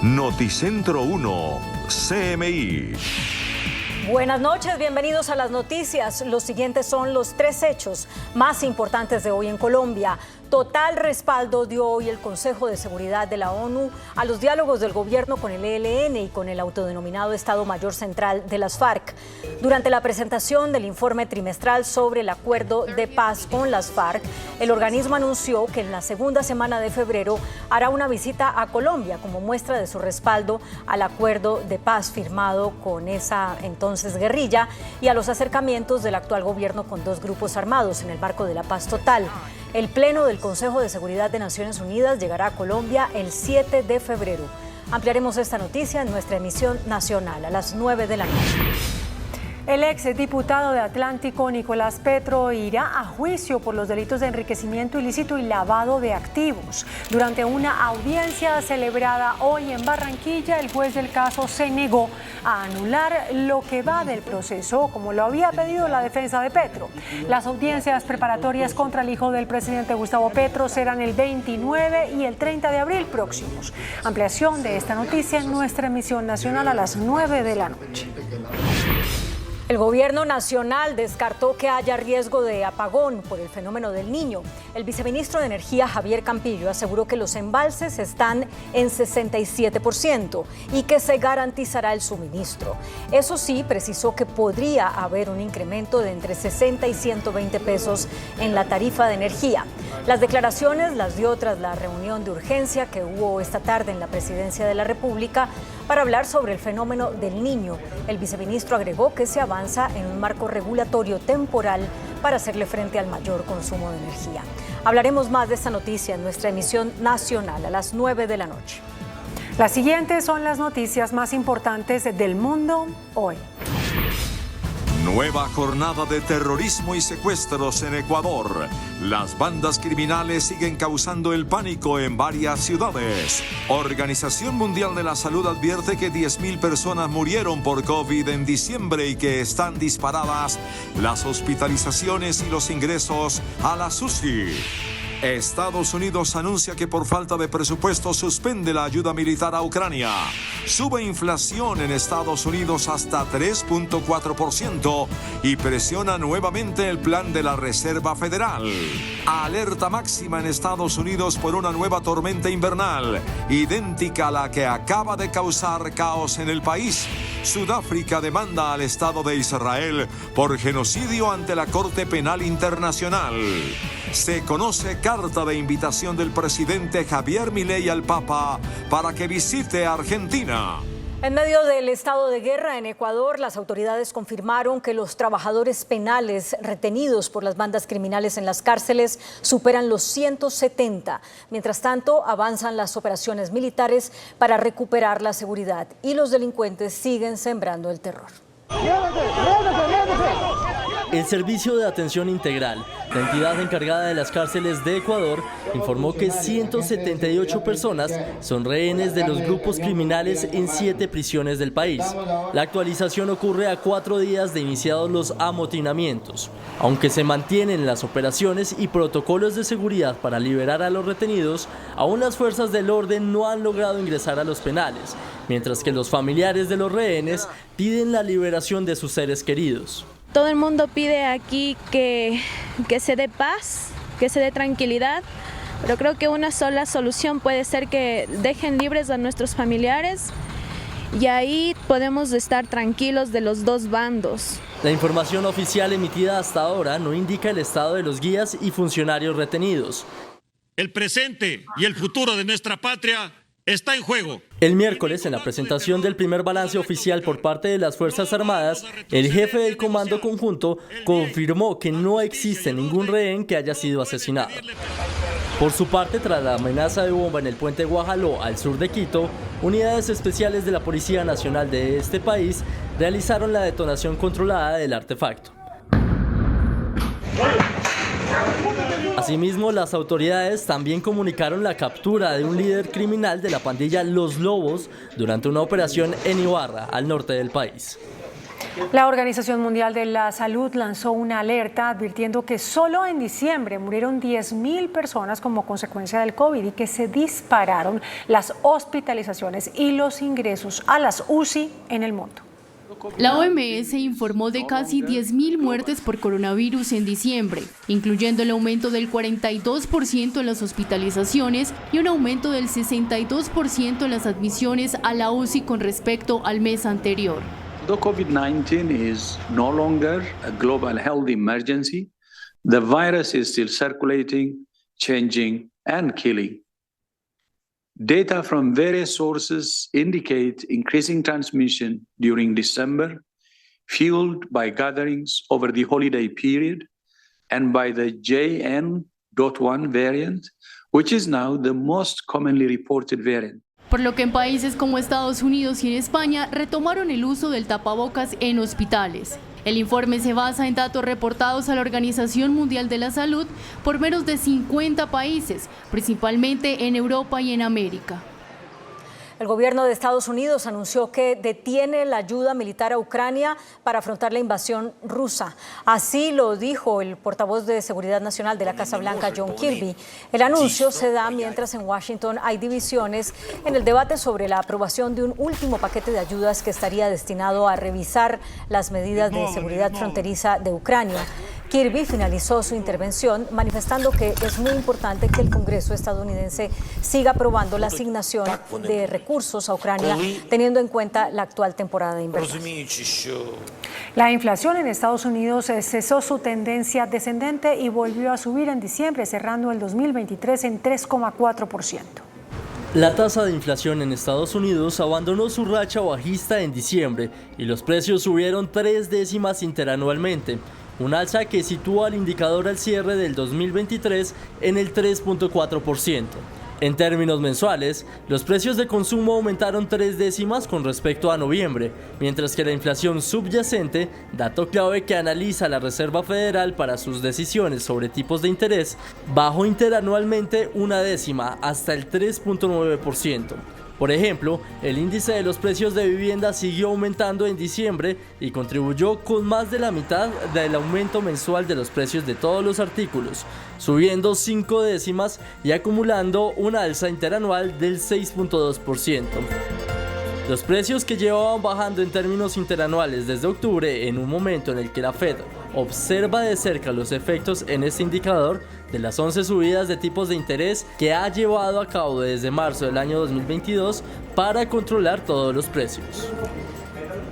Noticentro 1, CMI. Buenas noches, bienvenidos a las noticias. Los siguientes son los 3 hechos más importantes de hoy en Colombia. Total respaldo dio hoy el Consejo de Seguridad de la ONU a los diálogos del gobierno con el ELN y con el autodenominado Estado Mayor Central de las FARC. Durante la presentación del informe trimestral sobre el acuerdo de paz con las FARC, el organismo anunció que en la segunda semana de febrero hará una visita a Colombia como muestra de su respaldo al acuerdo de paz firmado con esa entonces guerrilla y a los acercamientos del actual gobierno con 2 grupos armados en el marco de la paz total. El Pleno del Consejo de Seguridad de Naciones Unidas llegará a Colombia el 7 de febrero. Ampliaremos esta noticia en nuestra emisión nacional a las 9 de la noche. El exdiputado de Atlántico, Nicolás Petro, irá a juicio por los delitos de enriquecimiento ilícito y lavado de activos. Durante una audiencia celebrada hoy en Barranquilla, el juez del caso se negó a anular lo que va del proceso, como lo había pedido la defensa de Petro. Las audiencias preparatorias contra el hijo del presidente Gustavo Petro serán el 29 y el 30 de abril próximos. Ampliación de esta noticia en nuestra emisión nacional a las 9 de la noche. El gobierno nacional descartó que haya riesgo de apagón por el fenómeno del Niño. El viceministro de Energía, Javier Campillo, aseguró que los embalses están en 67% y que se garantizará el suministro. Eso sí, precisó que podría haber un incremento de entre 60 y 120 pesos en la tarifa de energía. Las declaraciones las dio tras la reunión de urgencia que hubo esta tarde en la Presidencia de la República para hablar sobre el fenómeno del Niño. El viceministro agregó que se avanza en un marco regulatorio temporal para hacerle frente al mayor consumo de energía. Hablaremos más de esta noticia en nuestra emisión nacional a las 9 de la noche. Las siguientes son las noticias más importantes del mundo hoy. Nueva jornada de terrorismo y secuestros en Ecuador. Las bandas criminales siguen causando el pánico en varias ciudades. Organización Mundial de la Salud advierte que 10.000 personas murieron por COVID en diciembre y que están disparadas las hospitalizaciones y los ingresos a la UCI. Estados Unidos anuncia que por falta de presupuesto suspende la ayuda militar a Ucrania. Sube inflación en Estados Unidos hasta 3.4% y presiona nuevamente el plan de la Reserva Federal. Alerta máxima en Estados Unidos por una nueva tormenta invernal, idéntica a la que acaba de causar caos en el país. Sudáfrica demanda al Estado de Israel por genocidio ante la Corte Penal Internacional. Se conoce carta de invitación del presidente Javier Milei al Papa para que visite Argentina. En medio del estado de guerra en Ecuador, las autoridades confirmaron que los trabajadores penales retenidos por las bandas criminales en las cárceles superan los 170. Mientras tanto, avanzan las operaciones militares para recuperar la seguridad y los delincuentes siguen sembrando el terror. El Servicio de Atención Integral, la entidad encargada de las cárceles de Ecuador, informó que 178 personas son rehenes de los grupos criminales en 7 prisiones del país. La actualización ocurre a 4 días de iniciados los amotinamientos. Aunque se mantienen las operaciones y protocolos de seguridad para liberar a los retenidos, aún las fuerzas del orden no han logrado ingresar a los penales, mientras que los familiares de los rehenes piden la liberación de sus seres queridos. Todo el mundo pide aquí que se dé paz, que se dé tranquilidad, pero creo que una sola solución puede ser que dejen libres a nuestros familiares y ahí podemos estar tranquilos de los 2 bandos. La información oficial emitida hasta ahora no indica el estado de los guías y funcionarios retenidos. El presente y el futuro de nuestra patria está en juego. El miércoles, en la presentación del primer balance oficial por parte de las Fuerzas Armadas, el jefe del Comando Conjunto confirmó que no existe ningún rehén que haya sido asesinado. Por su parte, tras la amenaza de bomba en el puente Guajaló, al sur de Quito, unidades especiales de la Policía Nacional de este país realizaron la detonación controlada del artefacto. Asimismo, las autoridades también comunicaron la captura de un líder criminal de la pandilla Los Lobos durante una operación en Ibarra, al norte del país. La Organización Mundial de la Salud lanzó una alerta advirtiendo que solo en diciembre murieron 10.000 personas como consecuencia del COVID y que se dispararon las hospitalizaciones y los ingresos a las UCI en el mundo. La OMS informó de casi 10.000 muertes por coronavirus en diciembre, incluyendo el aumento del 42% en las hospitalizaciones y un aumento del 62% en las admisiones a la UCI con respecto al mes anterior. Though COVID-19 is no longer a global health emergency, the virus is still circulating, changing, and killing. Data from various sources indicate increasing transmission during December, fueled by gatherings over the holiday period and by the JN.1 variant, which is now the most commonly reported variant. Por lo que en países como Estados Unidos y en España retomaron el uso del tapabocas en hospitales. El informe se basa en datos reportados a la Organización Mundial de la Salud por menos de 50 países, principalmente en Europa y en América. El gobierno de Estados Unidos anunció que detiene la ayuda militar a Ucrania para afrontar la invasión rusa. Así lo dijo el portavoz de Seguridad Nacional de la Casa Blanca, John Kirby. El anuncio se da mientras en Washington hay divisiones en el debate sobre la aprobación de un último paquete de ayudas que estaría destinado a revisar las medidas de seguridad fronteriza de Ucrania. Kirby finalizó su intervención manifestando que es muy importante que el Congreso estadounidense siga aprobando la asignación de recursos a Ucrania, teniendo en cuenta la actual temporada de invierno. La inflación en Estados Unidos cesó su tendencia descendente y volvió a subir en diciembre, cerrando el 2023 en 3,4%. La tasa de inflación en Estados Unidos abandonó su racha bajista en diciembre y los precios subieron 3 décimas interanualmente. Un alza que sitúa al indicador al cierre del 2023 en el 3,4%. En términos mensuales, los precios de consumo aumentaron 3 décimas con respecto a noviembre, mientras que la inflación subyacente, dato clave que analiza la Reserva Federal para sus decisiones sobre tipos de interés, bajó interanualmente 1 décima hasta el 3,9%. Por ejemplo, el índice de los precios de vivienda siguió aumentando en diciembre y contribuyó con más de la mitad del aumento mensual de los precios de todos los artículos, subiendo 5 décimas y acumulando una alza interanual del 6,2%. Los precios que llevaban bajando en términos interanuales desde octubre, en un momento en el que la Fed observa de cerca los efectos en este indicador de las 11 subidas de tipos de interés que ha llevado a cabo desde marzo del año 2022 para controlar todos los precios.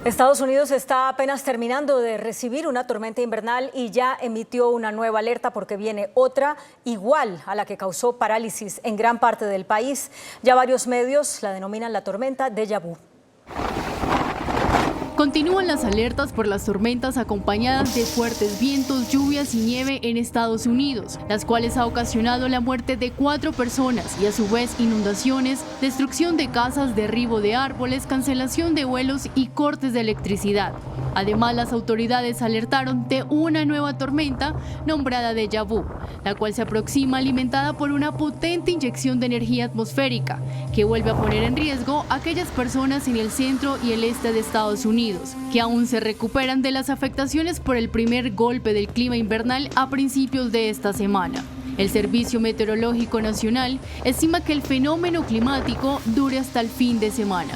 Estados Unidos está apenas terminando de recibir una tormenta invernal y ya emitió una nueva alerta porque viene otra igual a la que causó parálisis en gran parte del país. Ya varios medios la denominan la tormenta déjà vu. Continúan las alertas por las tormentas acompañadas de fuertes vientos, lluvias y nieve en Estados Unidos, las cuales ha ocasionado la muerte de 4 personas y a su vez inundaciones, destrucción de casas, derribo de árboles, cancelación de vuelos y cortes de electricidad. Además, las autoridades alertaron de una nueva tormenta nombrada déjà vu, la cual se aproxima alimentada por una potente inyección de energía atmosférica, que vuelve a poner en riesgo a aquellas personas en el centro y el este de Estados Unidos, que aún se recuperan de las afectaciones por el primer golpe del clima invernal a principios de esta semana. El Servicio Meteorológico Nacional estima que el fenómeno climático dure hasta el fin de semana.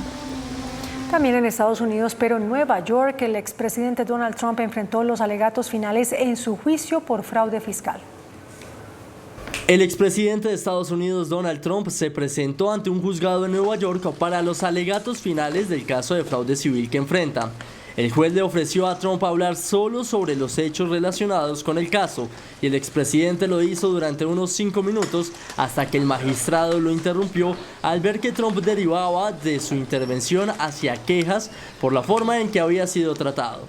También en Estados Unidos, pero en Nueva York, el expresidente Donald Trump enfrentó los alegatos finales en su juicio por fraude fiscal. El expresidente de Estados Unidos, Donald Trump, se presentó ante un juzgado en Nueva York para los alegatos finales del caso de fraude civil que enfrenta. El juez le ofreció a Trump hablar solo sobre los hechos relacionados con el caso y el expresidente lo hizo durante unos 5 minutos hasta que el magistrado lo interrumpió al ver que Trump derivaba de su intervención hacia quejas por la forma en que había sido tratado.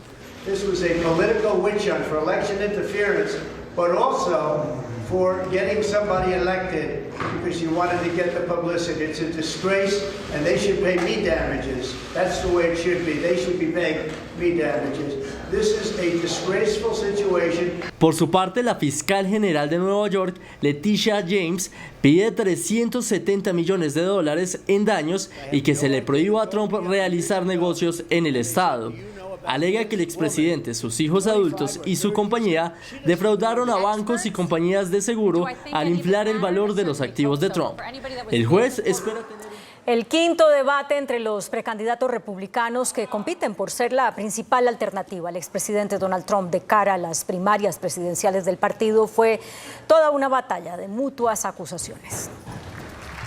This was a political witch hunt for election interference, but also for getting somebody elected because you wanted to get the publicity. It's a disgrace and they should pay me damages. That's the way it should be. They should be paying me damages. This is a disgraceful situation. Por su parte, la fiscal general de Nueva York, Letitia James, pide $370 millones en daños y que se le prohíba a Trump realizar negocios en el estado. alega que el expresidente, sus hijos adultos y su compañía defraudaron a bancos y compañías de seguro al inflar el valor de los activos de Trump. El juez espera tener el quinto debate entre los precandidatos republicanos que compiten por ser la principal alternativa al expresidente Donald Trump de cara a las primarias presidenciales del partido fue toda una batalla de mutuas acusaciones.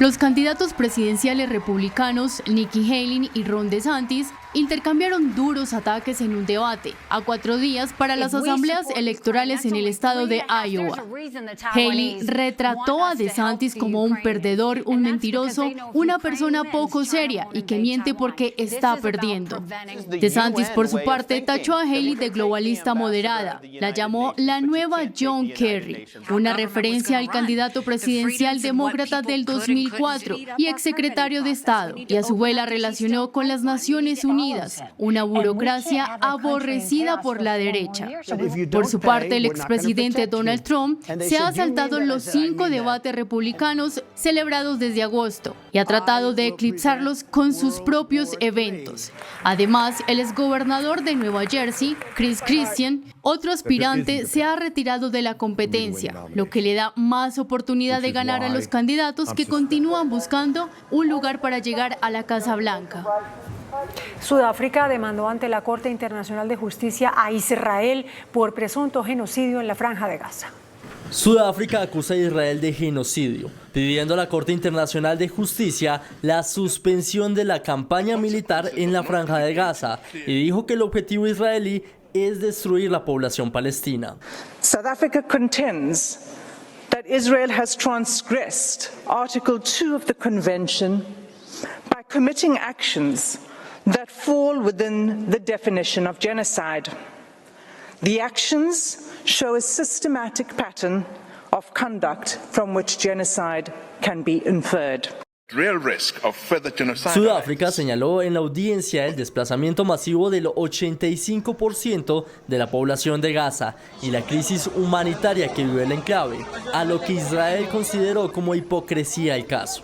Los candidatos presidenciales republicanos, Nikki Haley y Ron DeSantis, intercambiaron duros ataques en un debate a 4 días para las asambleas electorales en el estado de Iowa. Haley retrató a DeSantis como un perdedor, un mentiroso, una persona poco seria y que miente porque está perdiendo. DeSantis, por su parte, tachó a Haley de globalista moderada. La llamó la nueva John Kerry, una referencia al candidato presidencial demócrata del 2004 y exsecretario de Estado, y a su vez la relacionó con las Naciones Unidas, una burocracia aborrecida por la derecha. Por su parte, el expresidente Donald Trump se ha saltado los 5 debates republicanos celebrados desde agosto y ha tratado de eclipsarlos con sus propios eventos. Además, el exgobernador de Nueva Jersey, Chris Christian, otro aspirante, se ha retirado de la competencia, lo que le da más oportunidad de ganar a los candidatos que continúan buscando un lugar para llegar a la Casa Blanca. Sudáfrica demandó ante la Corte Internacional de Justicia a Israel por presunto genocidio en la Franja de Gaza. Sudáfrica acusa a Israel de genocidio, pidiendo a la Corte Internacional de Justicia la suspensión de la campaña militar en la Franja de Gaza y dijo que el objetivo israelí es destruir la población palestina. South Africa contends that Israel has transgressed Article 2 of the Convention by committing actions that fall within the definition of genocide. The actions show a systematic pattern of conduct from which genocide can be inferred. Sudáfrica señaló en la audiencia el desplazamiento masivo del 85% de la población de Gaza y la crisis humanitaria que vive el enclave, a lo que Israel consideró como hipocresía el caso.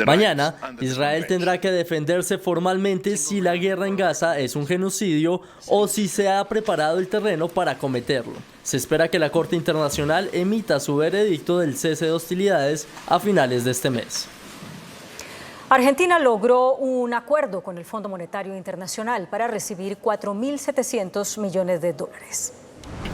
Mañana, Israel tendrá que defenderse formalmente si la guerra en Gaza es un genocidio o si se ha preparado el terreno para cometerlo. Se espera que la Corte Internacional emita su veredicto del cese de hostilidades a finales de este mes. Argentina logró un acuerdo con el Fondo Monetario Internacional para recibir 4.700 millones de dólares.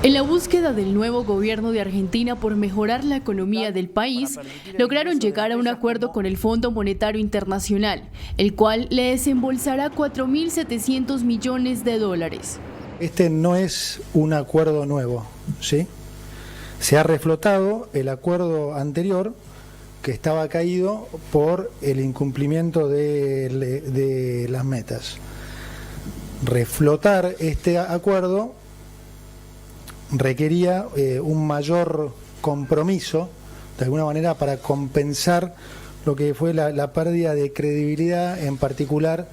En la búsqueda del nuevo gobierno de Argentina por mejorar la economía del país, lograron llegar a un acuerdo con el Fondo Monetario Internacional, el cual le desembolsará 4.700 millones de dólares. Este no es un acuerdo nuevo, ¿sí? Se ha reflotado el acuerdo anterior que estaba caído por el incumplimiento de las metas. Reflotar este acuerdo requería un mayor compromiso, de alguna manera, para compensar lo que fue la pérdida de credibilidad, en particular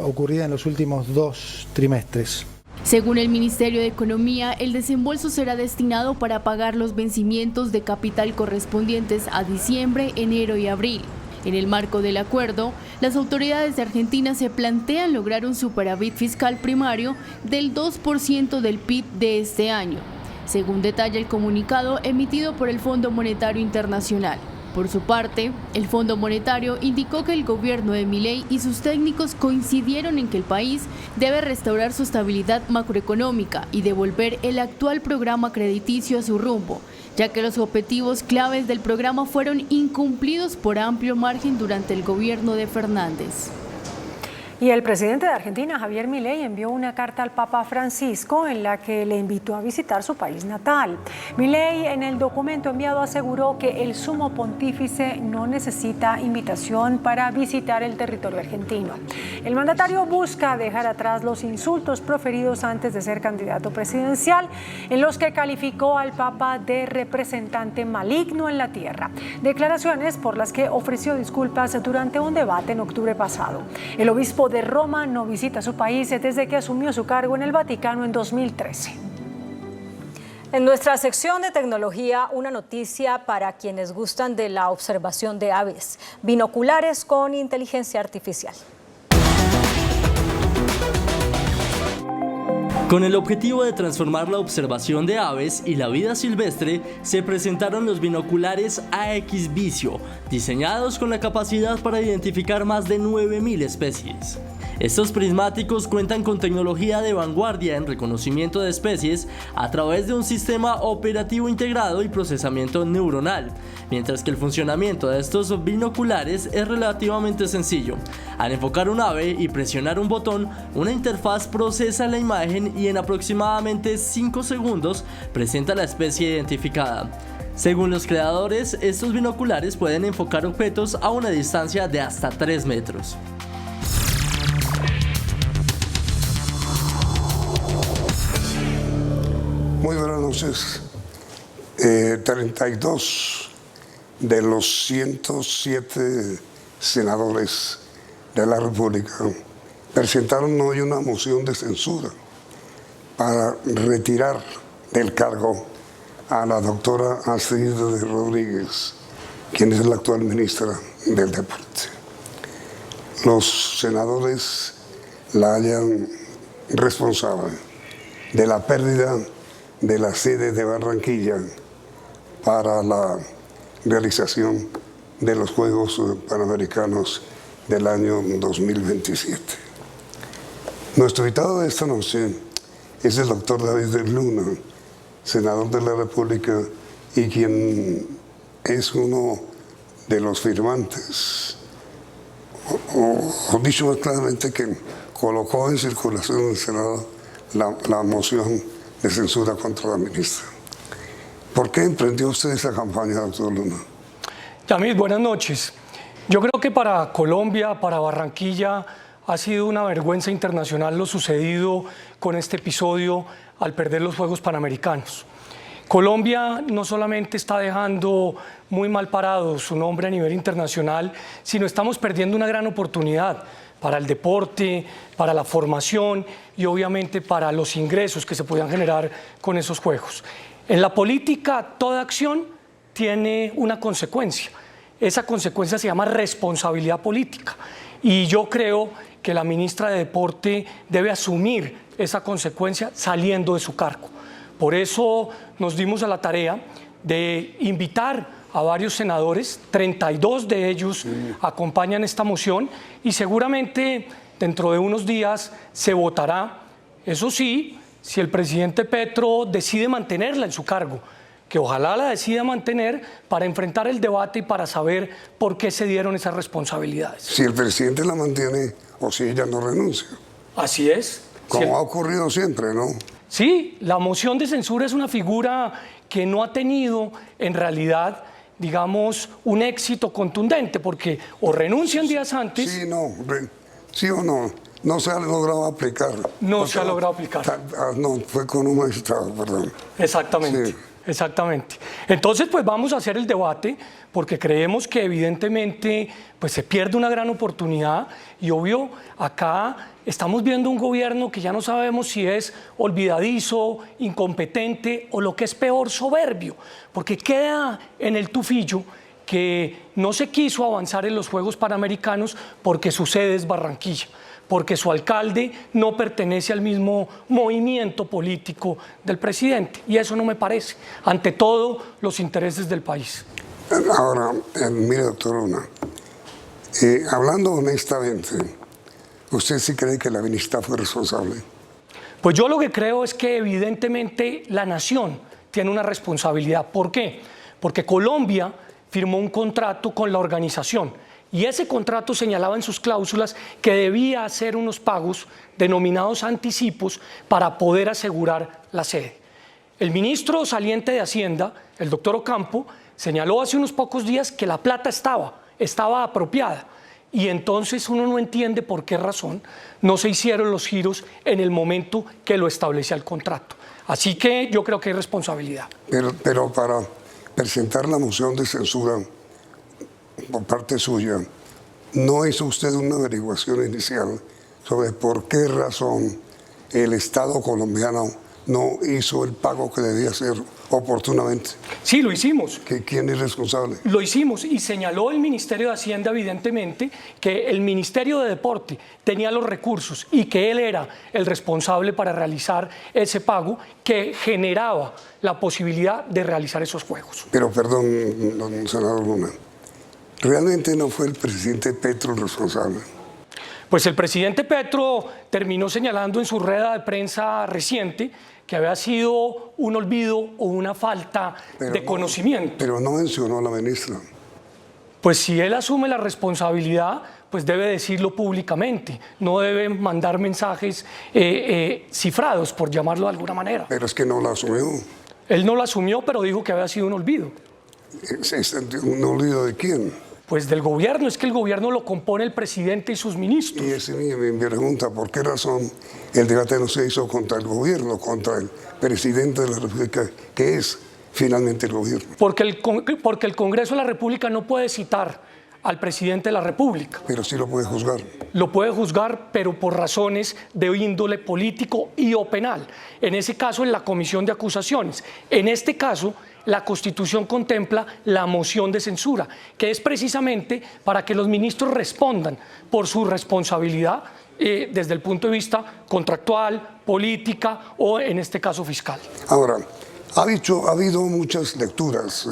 ocurrida en los últimos 2 trimestres. Según el Ministerio de Economía, el desembolso será destinado para pagar los vencimientos de capital correspondientes a diciembre, enero y abril. En el marco del acuerdo, las autoridades de Argentina se plantean lograr un superávit fiscal primario del 2% del PIB de este año, según detalla el comunicado emitido por el Fondo Monetario Internacional. Por su parte, el Fondo Monetario indicó que el gobierno de Milei y sus técnicos coincidieron en que el país debe restaurar su estabilidad macroeconómica y devolver el actual programa crediticio a su rumbo, ya que los objetivos claves del programa fueron incumplidos por amplio margen durante el gobierno de Fernández. Y el presidente de Argentina, Javier Milei, envió una carta al Papa Francisco en la que le invitó a visitar su país natal. Milei, en el documento enviado, aseguró que el sumo pontífice no necesita invitación para visitar el territorio argentino. El mandatario busca dejar atrás los insultos proferidos antes de ser candidato presidencial, en los que calificó al Papa de representante maligno en la tierra. Declaraciones por las que ofreció disculpas durante un debate en octubre pasado. El obispo de Roma no visita su país desde que asumió su cargo en el Vaticano en 2013. En nuestra sección de tecnología, una noticia para quienes gustan de la observación de aves: binoculares con inteligencia artificial. Con el objetivo de transformar la observación de aves y la vida silvestre, se presentaron los binoculares AX Visio, diseñados con la capacidad para identificar más de 9.000 especies. Estos prismáticos cuentan con tecnología de vanguardia en reconocimiento de especies a través de un sistema operativo integrado y procesamiento neuronal, mientras que el funcionamiento de estos binoculares es relativamente sencillo. Al enfocar un ave y presionar un botón, una interfaz procesa la imagen y en aproximadamente 5 segundos presenta la especie identificada. Según los creadores, estos binoculares pueden enfocar objetos a una distancia de hasta 3 metros. Muy buenas noches. 32 de los 107 senadores de la República presentaron hoy una moción de censura para retirar del cargo a la doctora Astrid Rodríguez, quien es la actual ministra del Deporte. Los senadores la hallan responsable de la pérdida de la sede de Barranquilla para la realización de los Juegos Panamericanos del año 2027. Nuestro invitado de esta noche es el doctor David Luna, senador de la República y quien es uno de los firmantes, o dicho más claramente, que colocó en circulación en el Senado la moción de censura contra la ministra. ¿Por qué emprendió usted esa campaña, doctor Luna? Yamil, buenas noches. Yo creo que para Colombia, para Barranquilla, ha sido una vergüenza internacional lo sucedido con este episodio al perder los Juegos Panamericanos. Colombia no solamente está dejando muy mal parado su nombre a nivel internacional, sino estamos perdiendo una gran oportunidad para el deporte, para la formación y obviamente para los ingresos que se puedan generar con esos juegos. En la política, toda acción tiene una consecuencia. Esa consecuencia se llama responsabilidad política. Y yo creo que la ministra de Deporte debe asumir esa consecuencia saliendo de su cargo. Por eso nos dimos a la tarea de invitar a varios senadores, 32 de ellos acompañan esta moción y seguramente dentro de unos días se votará. Eso sí, si el presidente Petro decide mantenerla en su cargo, que ojalá la decida mantener para enfrentar el debate y para saber por qué se dieron esas responsabilidades. Si el presidente la mantiene o si ella no renuncia. Así es. Como ha ocurrido siempre, ¿no? Sí, la moción de censura es una figura que no ha tenido en realidad, digamos, un éxito contundente, porque o renuncian días antes... Sí o no, no se ha logrado aplicar. No se ha logrado aplicar. No, fue con un magistrado, perdón. Exactamente. Sí. Exactamente. Entonces, pues vamos a hacer el debate porque creemos que evidentemente pues se pierde una gran oportunidad y obvio acá estamos viendo un gobierno que ya no sabemos si es olvidadizo, incompetente o lo que es peor, soberbio, porque queda en el tufillo que no se quiso avanzar en los Juegos Panamericanos porque su sede es Barranquilla, porque su alcalde no pertenece al mismo movimiento político del presidente. Y eso no me parece, ante todo, los intereses del país. Ahora, mire, doctor Luna, hablando honestamente, ¿usted sí cree que la ministra fue responsable? Pues yo lo que creo es que evidentemente la nación tiene una responsabilidad. ¿Por qué? Porque Colombia firmó un contrato con la organización y ese contrato señalaba en sus cláusulas que debía hacer unos pagos denominados anticipos para poder asegurar la sede. El ministro saliente de Hacienda, el doctor Ocampo, señaló hace unos pocos días que la plata estaba apropiada y entonces uno no entiende por qué razón no se hicieron los giros en el momento que lo establecía el contrato. Así que yo creo que hay responsabilidad. Pero para presentar la moción de censura por parte suya, ¿no hizo usted una averiguación inicial sobre por qué razón el Estado colombiano no hizo el pago que debía hacer oportunamente. Sí, lo hicimos. ¿Quién es responsable? Lo hicimos y señaló el Ministerio de Hacienda evidentemente que el Ministerio de Deporte tenía los recursos y que él era el responsable para realizar ese pago que generaba la posibilidad de realizar esos juegos. Pero perdón, don senador Luna, ¿realmente no fue el presidente Petro el responsable? Pues el presidente Petro terminó señalando en su rueda de prensa reciente que había sido un olvido o una falta de conocimiento. Pero no mencionó a la ministra. Pues si él asume la responsabilidad, pues debe decirlo públicamente, no debe mandar mensajes cifrados, por llamarlo de alguna manera. Pero es que no la asumió. Él no la asumió, pero dijo que había sido un olvido. ¿Un olvido de quién? Pues del gobierno, es que el gobierno lo compone el presidente y sus ministros. Y ese me pregunta, ¿por qué razón el debate no se hizo contra el gobierno, contra el presidente de la República, que es finalmente el gobierno? Porque el Congreso de la República no puede citar al presidente de la República. Pero sí lo puede juzgar. Lo puede juzgar, pero por razones de índole político y o penal. En ese caso, en la comisión de acusaciones. En este caso, la Constitución contempla la moción de censura, que es precisamente para que los ministros respondan por su responsabilidad desde el punto de vista contractual, política o, en este caso, fiscal. Ahora, ha habido muchas lecturas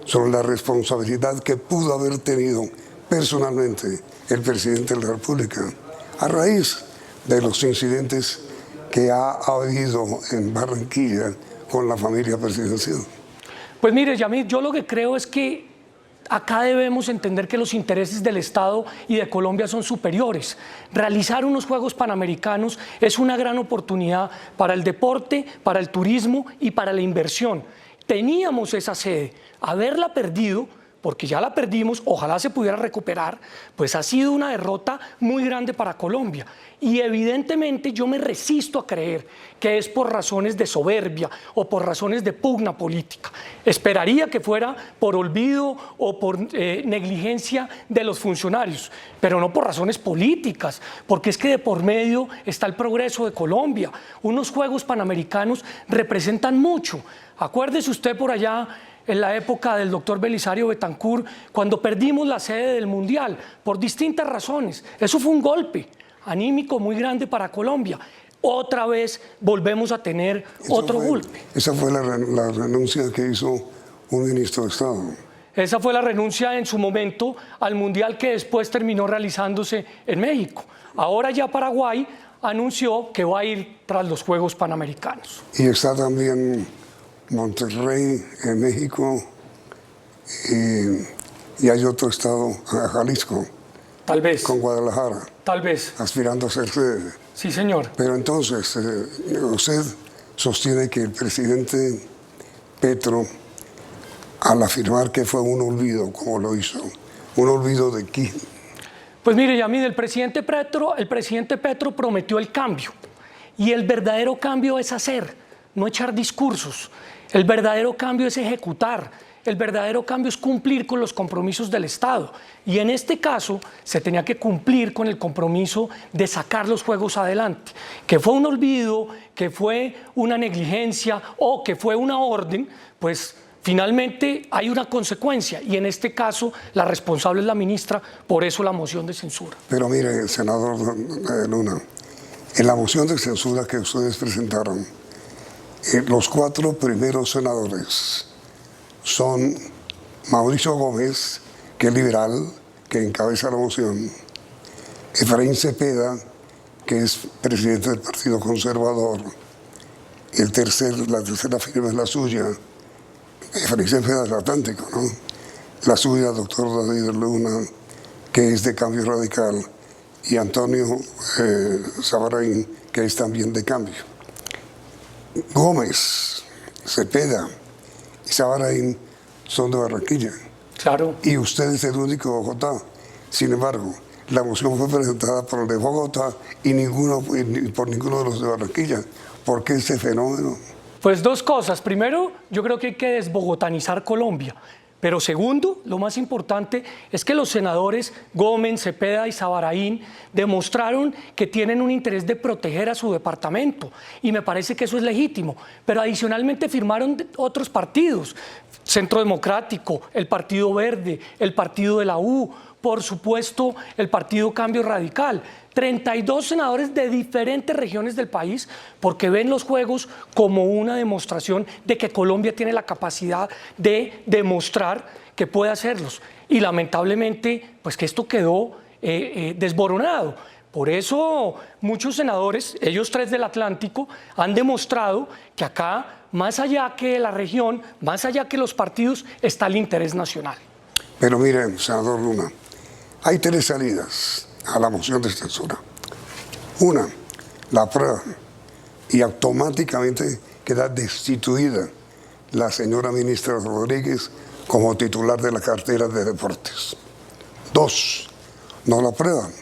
sobre la responsabilidad que pudo haber tenido personalmente el presidente de la República a raíz de los incidentes que ha habido en Barranquilla con la familia presidencial. Pues mire, Yamid, yo lo que creo es que acá debemos entender que los intereses del Estado y de Colombia son superiores. Realizar unos Juegos Panamericanos es una gran oportunidad para el deporte, para el turismo y para la inversión. Teníamos esa sede, haberla perdido, porque ya la perdimos, ojalá se pudiera recuperar, pues ha sido una derrota muy grande para Colombia. Y evidentemente yo me resisto a creer que es por razones de soberbia o por razones de pugna política. Esperaría que fuera por olvido o por negligencia de los funcionarios, pero no por razones políticas, porque es que de por medio está el progreso de Colombia. Unos Juegos Panamericanos representan mucho. Acuérdese usted por allá en la época del doctor Belisario Betancur, cuando perdimos la sede del Mundial, por distintas razones. Eso fue un golpe anímico muy grande para Colombia. Otra vez volvemos a tener otro golpe. Esa fue la renuncia que hizo un ministro de Estado. Esa fue la renuncia en su momento al Mundial que después terminó realizándose en México. Ahora ya Paraguay anunció que va a ir tras los Juegos Panamericanos. Y está también Monterrey en México y hay otro estado, Jalisco. Tal vez. Con Guadalajara. Tal vez. Aspirando a ser sede. Sí, señor. Pero entonces, usted sostiene que el presidente Petro, al afirmar que fue un olvido, como lo hizo, ¿un olvido de quién? Pues mire, Yamid, el presidente Petro prometió el cambio. Y el verdadero cambio es hacer, no echar discursos. El verdadero cambio es ejecutar. El verdadero cambio es cumplir con los compromisos del Estado. Y en este caso se tenía que cumplir con el compromiso de sacar los Juegos adelante. Que fue un olvido, que fue una negligencia o que fue una orden, pues finalmente hay una consecuencia. Y en este caso la responsable es la ministra, por eso la moción de censura. Pero mire, senador Luna, en la moción de censura que ustedes presentaron, los 4 primeros senadores son Mauricio Gómez, que es liberal, que encabeza la moción, Efraín Cepeda, que es presidente del Partido Conservador, la tercera firma es la suya, Efraín Cepeda del Atlántico, ¿no? La suya, doctor David Luna, que es de Cambio Radical, y Antonio Sabarain, que es también de Cambio. Gómez, Cepeda y Sabarain son de Barranquilla. Claro. Y usted es el único de Bogotá. Sin embargo, la moción fue presentada por el de Bogotá y por ninguno de los de Barranquilla. ¿Por qué ese fenómeno? Pues 2 cosas. Primero, yo creo que hay que desbogotanizar Colombia. Pero segundo, lo más importante es que los senadores Gómez, Cepeda y Sabaraín demostraron que tienen un interés de proteger a su departamento y me parece que eso es legítimo. Pero adicionalmente firmaron otros partidos, Centro Democrático, el Partido Verde, el Partido de la U, por supuesto el Partido Cambio Radical. 32 senadores de diferentes regiones del país porque ven los Juegos como una demostración de que Colombia tiene la capacidad de demostrar que puede hacerlos. Y lamentablemente, pues que esto quedó desboronado. Por eso muchos senadores, ellos 3 del Atlántico, han demostrado que acá, más allá que la región, más allá que los partidos, está el interés nacional. Pero miren, senador Luna, hay 3 salidas a la moción de censura. Una, la aprueban y automáticamente queda destituida la señora ministra Rodríguez como titular de la cartera de Deportes. 2, no la aprueban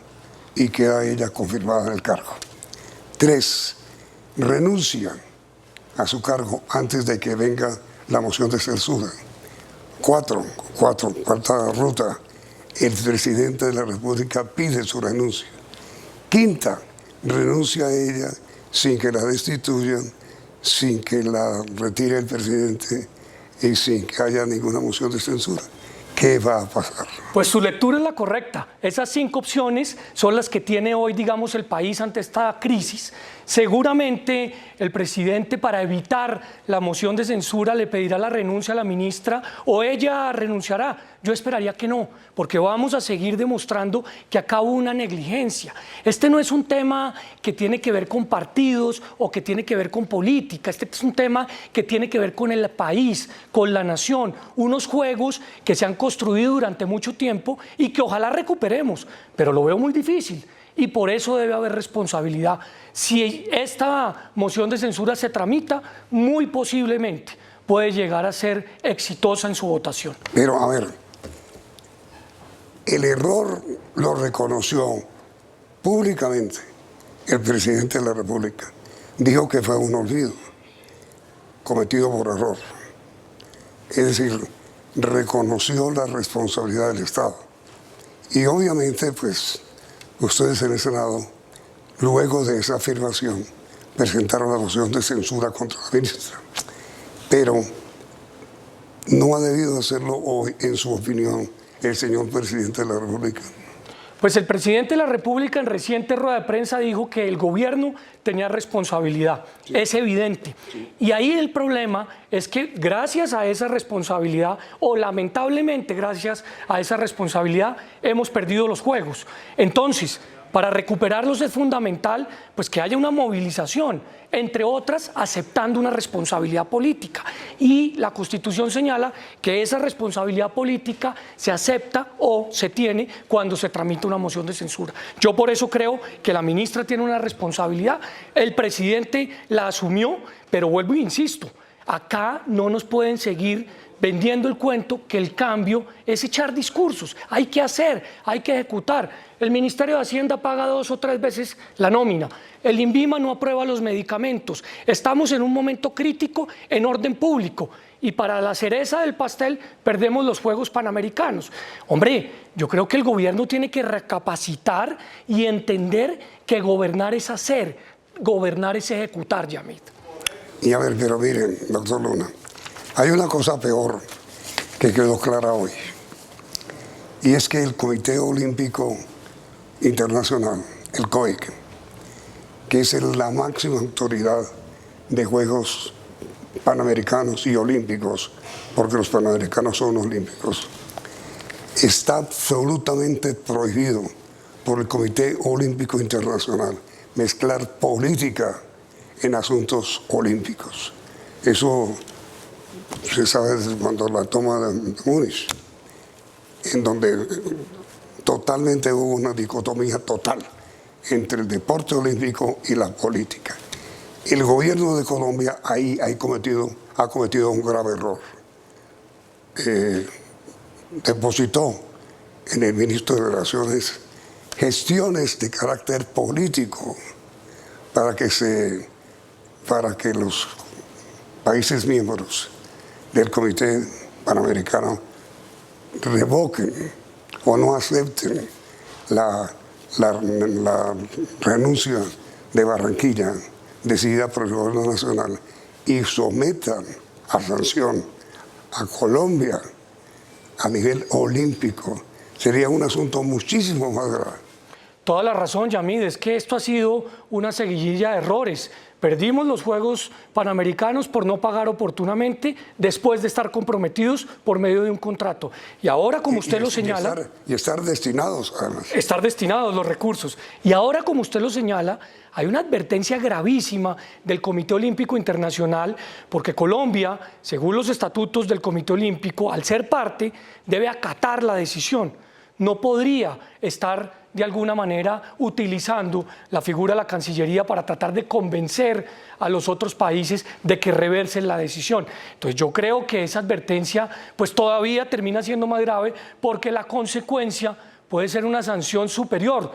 y queda ella confirmada en el cargo. 3, renuncia a su cargo antes de que venga la moción de censura. 4, cuarta ruta, el presidente de la República pide su renuncia. 5, renuncia a ella sin que la destituyan, sin que la retire el presidente y sin que haya ninguna moción de censura. ¿Qué va a pasar? Pues su lectura es la correcta. Esas 5 opciones son las que tiene hoy, digamos, el país ante esta crisis. Seguramente el presidente, para evitar la moción de censura, le pedirá la renuncia a la ministra o ella renunciará. Yo esperaría que no, porque vamos a seguir demostrando que acá hubo una negligencia. Este no es un tema que tiene que ver con partidos o que tiene que ver con política. Este es un tema que tiene que ver con el país, con la nación. Unos juegos que se han construido durante mucho tiempo y que ojalá recuperemos, pero lo veo muy difícil. Y por eso debe haber responsabilidad. Si esta moción de censura se tramita, muy posiblemente puede llegar a ser exitosa en su votación. Pero a ver, el error lo reconoció públicamente el presidente de la República. Dijo que fue un olvido cometido por error. Es decir, reconoció la responsabilidad del Estado. Y obviamente, pues, ustedes en el Senado, luego de esa afirmación, presentaron la moción de censura contra la ministra. Pero no ha debido hacerlo hoy, en su opinión, el señor presidente de la República. Pues el presidente de la República en reciente rueda de prensa dijo que el gobierno tenía responsabilidad. Sí. Es evidente. Sí. Y ahí el problema es que gracias a esa responsabilidad, o lamentablemente gracias a esa responsabilidad, hemos perdido los Juegos. Entonces, para recuperarlos es fundamental pues, que haya una movilización, entre otras aceptando una responsabilidad política. Y la Constitución señala que esa responsabilidad política se acepta o se tiene cuando se tramita una moción de censura. Yo por eso creo que la ministra tiene una responsabilidad, el presidente la asumió, pero vuelvo e insisto, acá no nos pueden seguir vendiendo el cuento que el cambio es echar discursos. Hay que hacer, hay que ejecutar. El Ministerio de Hacienda paga 2 o 3 veces la nómina. El INVIMA no aprueba los medicamentos. Estamos en un momento crítico en orden público. Y para la cereza del pastel perdemos los Juegos Panamericanos. Hombre, yo creo que el gobierno tiene que recapacitar y entender que gobernar es hacer, gobernar es ejecutar, Yamit. Y a ver, pero miren, doctor Luna, hay una cosa peor que quedó clara hoy, y es que el Comité Olímpico Internacional, el COIC, que es la máxima autoridad de Juegos Panamericanos y Olímpicos, porque los Panamericanos son olímpicos, está absolutamente prohibido por el Comité Olímpico Internacional mezclar política en asuntos olímpicos. Eso se sabe desde cuando la toma de Múnich, en donde totalmente hubo una dicotomía total entre el deporte olímpico y la política. El gobierno de Colombia ahí ha cometido un grave error. Depositó en el ministro de Relaciones gestiones de carácter político para que los países miembros del Comité Panamericano revoquen o no acepten la renuncia de Barranquilla decidida por el gobierno nacional y sometan a sanción a Colombia a nivel olímpico, sería un asunto muchísimo más grave. Toda la razón, Yamid, es que esto ha sido una seguidilla de errores. Perdimos los Juegos Panamericanos por no pagar oportunamente después de estar comprometidos por medio de un contrato. Y ahora, como usted lo señala... Y estar destinados, además. Estar destinados los recursos. Y ahora, como usted lo señala, hay una advertencia gravísima del Comité Olímpico Internacional, porque Colombia, según los estatutos del Comité Olímpico, al ser parte, debe acatar la decisión. No podría estar de alguna manera utilizando la figura de la Cancillería para tratar de convencer a los otros países de que reversen la decisión. Entonces yo creo que esa advertencia pues todavía termina siendo más grave porque la consecuencia puede ser una sanción superior.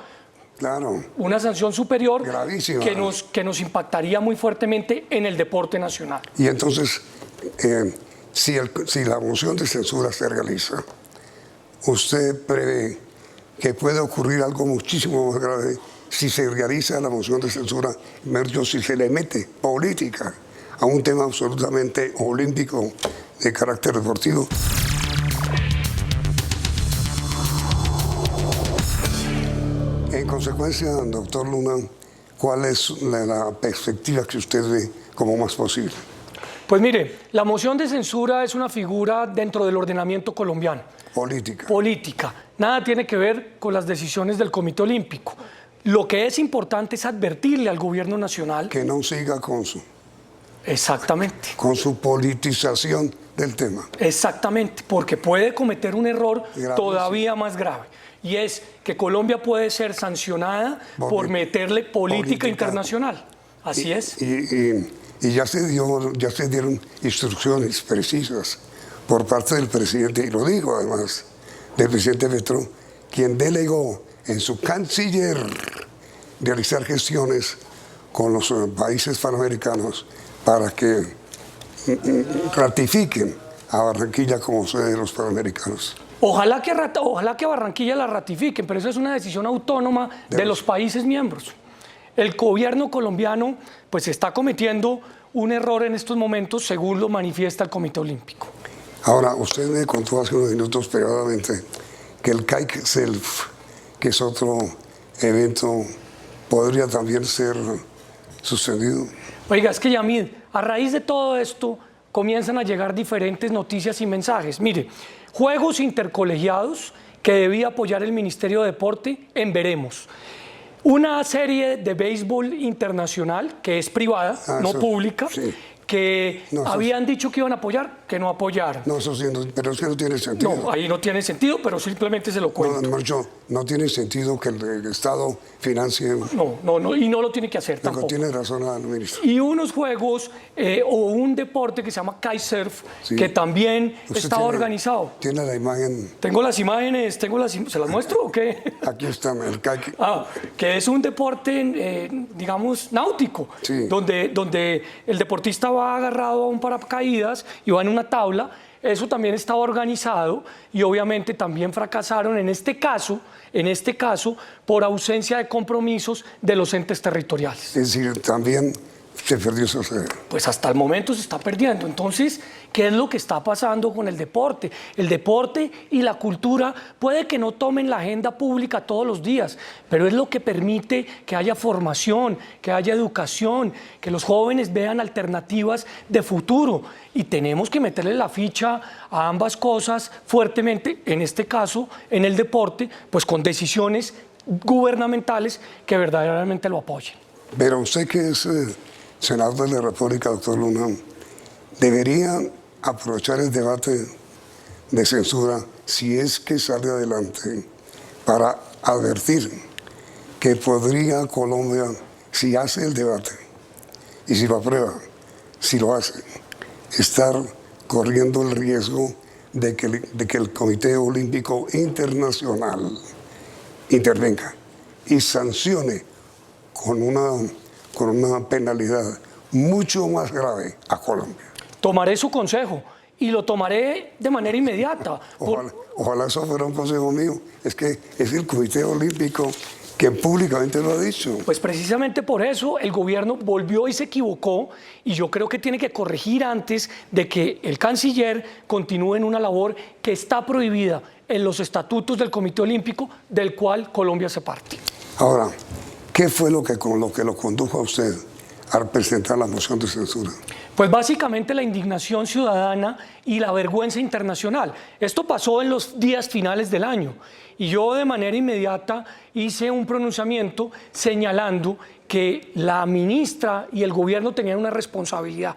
Claro. Una sanción superior gravísima, que nos impactaría muy fuertemente en el deporte nacional. Y entonces, si la moción de censura se realiza, ¿usted prevé que puede ocurrir algo muchísimo más grave si se realiza la moción de censura, si se le mete política a un tema absolutamente olímpico de carácter deportivo? En consecuencia, doctor Luna, ¿cuál es la perspectiva que usted ve como más posible? Pues mire, la moción de censura es una figura dentro del ordenamiento colombiano. Política. Política. Nada tiene que ver con las decisiones del Comité Olímpico. Lo que es importante es advertirle al gobierno nacional... Que no siga con su... Exactamente. Con su politización del tema. Exactamente, porque puede cometer un error todavía más grave. Y es que Colombia puede ser sancionada por meterle política internacional. Así es. Y ya se dieron instrucciones precisas por parte del presidente, y lo digo además, del presidente Petro, quien delegó en su canciller realizar gestiones con los países panamericanos para que ratifiquen a Barranquilla como sede de los Panamericanos. Ojalá que Barranquilla la ratifiquen, pero eso es una decisión autónoma de los países miembros. El gobierno colombiano pues está cometiendo un error en estos momentos, según lo manifiesta el Comité Olímpico. Ahora, usted me contó hace unos minutos privadamente que el Kite Self, que es otro evento, podría también ser suspendido. Oiga, es que Yamid, a raíz de todo esto comienzan a llegar diferentes noticias y mensajes. Mire, Juegos intercolegiados que debía apoyar el Ministerio de Deporte en veremos. Una serie de béisbol internacional que es privada, no pública, sí, que habían dicho que iban a apoyar, que no apoyaron. No, eso sí, pero es que no tiene sentido. No, ahí no tiene sentido, pero simplemente se lo cuento. No tiene sentido que el Estado financie... No, y no lo tiene que hacer tampoco. Tiene razón el ministro. Y unos juegos o un deporte que se llama kitesurf, sí, que también estaba organizado. ¿Tiene la imagen? Tengo las imágenes, ¿se las muestro o qué? Aquí está el kite. Que es un deporte, digamos, náutico, sí, donde el deportista va agarrado a un paracaídas y va en una tabla. Eso también estaba organizado y obviamente también fracasaron en este caso por ausencia de compromisos de los entes territoriales. Es decir, también se perdió esa sede. Pues hasta el momento se está perdiendo. Entonces, ¿qué es lo que está pasando con el deporte? El deporte y la cultura puede que no tomen la agenda pública todos los días, pero es lo que permite que haya formación, que haya educación, que los jóvenes vean alternativas de futuro. Y tenemos que meterle la ficha a ambas cosas fuertemente, en este caso, en el deporte, pues con decisiones gubernamentales que verdaderamente lo apoyen. Pero usted que es senador de la República, doctor Luna, debería aprovechar el debate de censura, si es que sale adelante, para advertir que podría Colombia, si hace el debate y si lo aprueba, si lo hace, estar corriendo el riesgo de que el Comité Olímpico Internacional intervenga y sancione con una penalidad mucho más grave a Colombia. Tomaré su consejo y lo tomaré de manera inmediata. Ojalá eso fuera un consejo mío. Es que es el Comité Olímpico que públicamente lo ha dicho. Pues precisamente por eso el gobierno volvió y se equivocó, y yo creo que tiene que corregir antes de que el canciller continúe en una labor que está prohibida en los estatutos del Comité Olímpico, del cual Colombia hace parte. Ahora, ¿qué fue lo que lo condujo a usted a presentar la moción de censura? Pues básicamente la indignación ciudadana y la vergüenza internacional. Esto pasó en los días finales del año y yo de manera inmediata hice un pronunciamiento señalando que la ministra y el gobierno tenían una responsabilidad.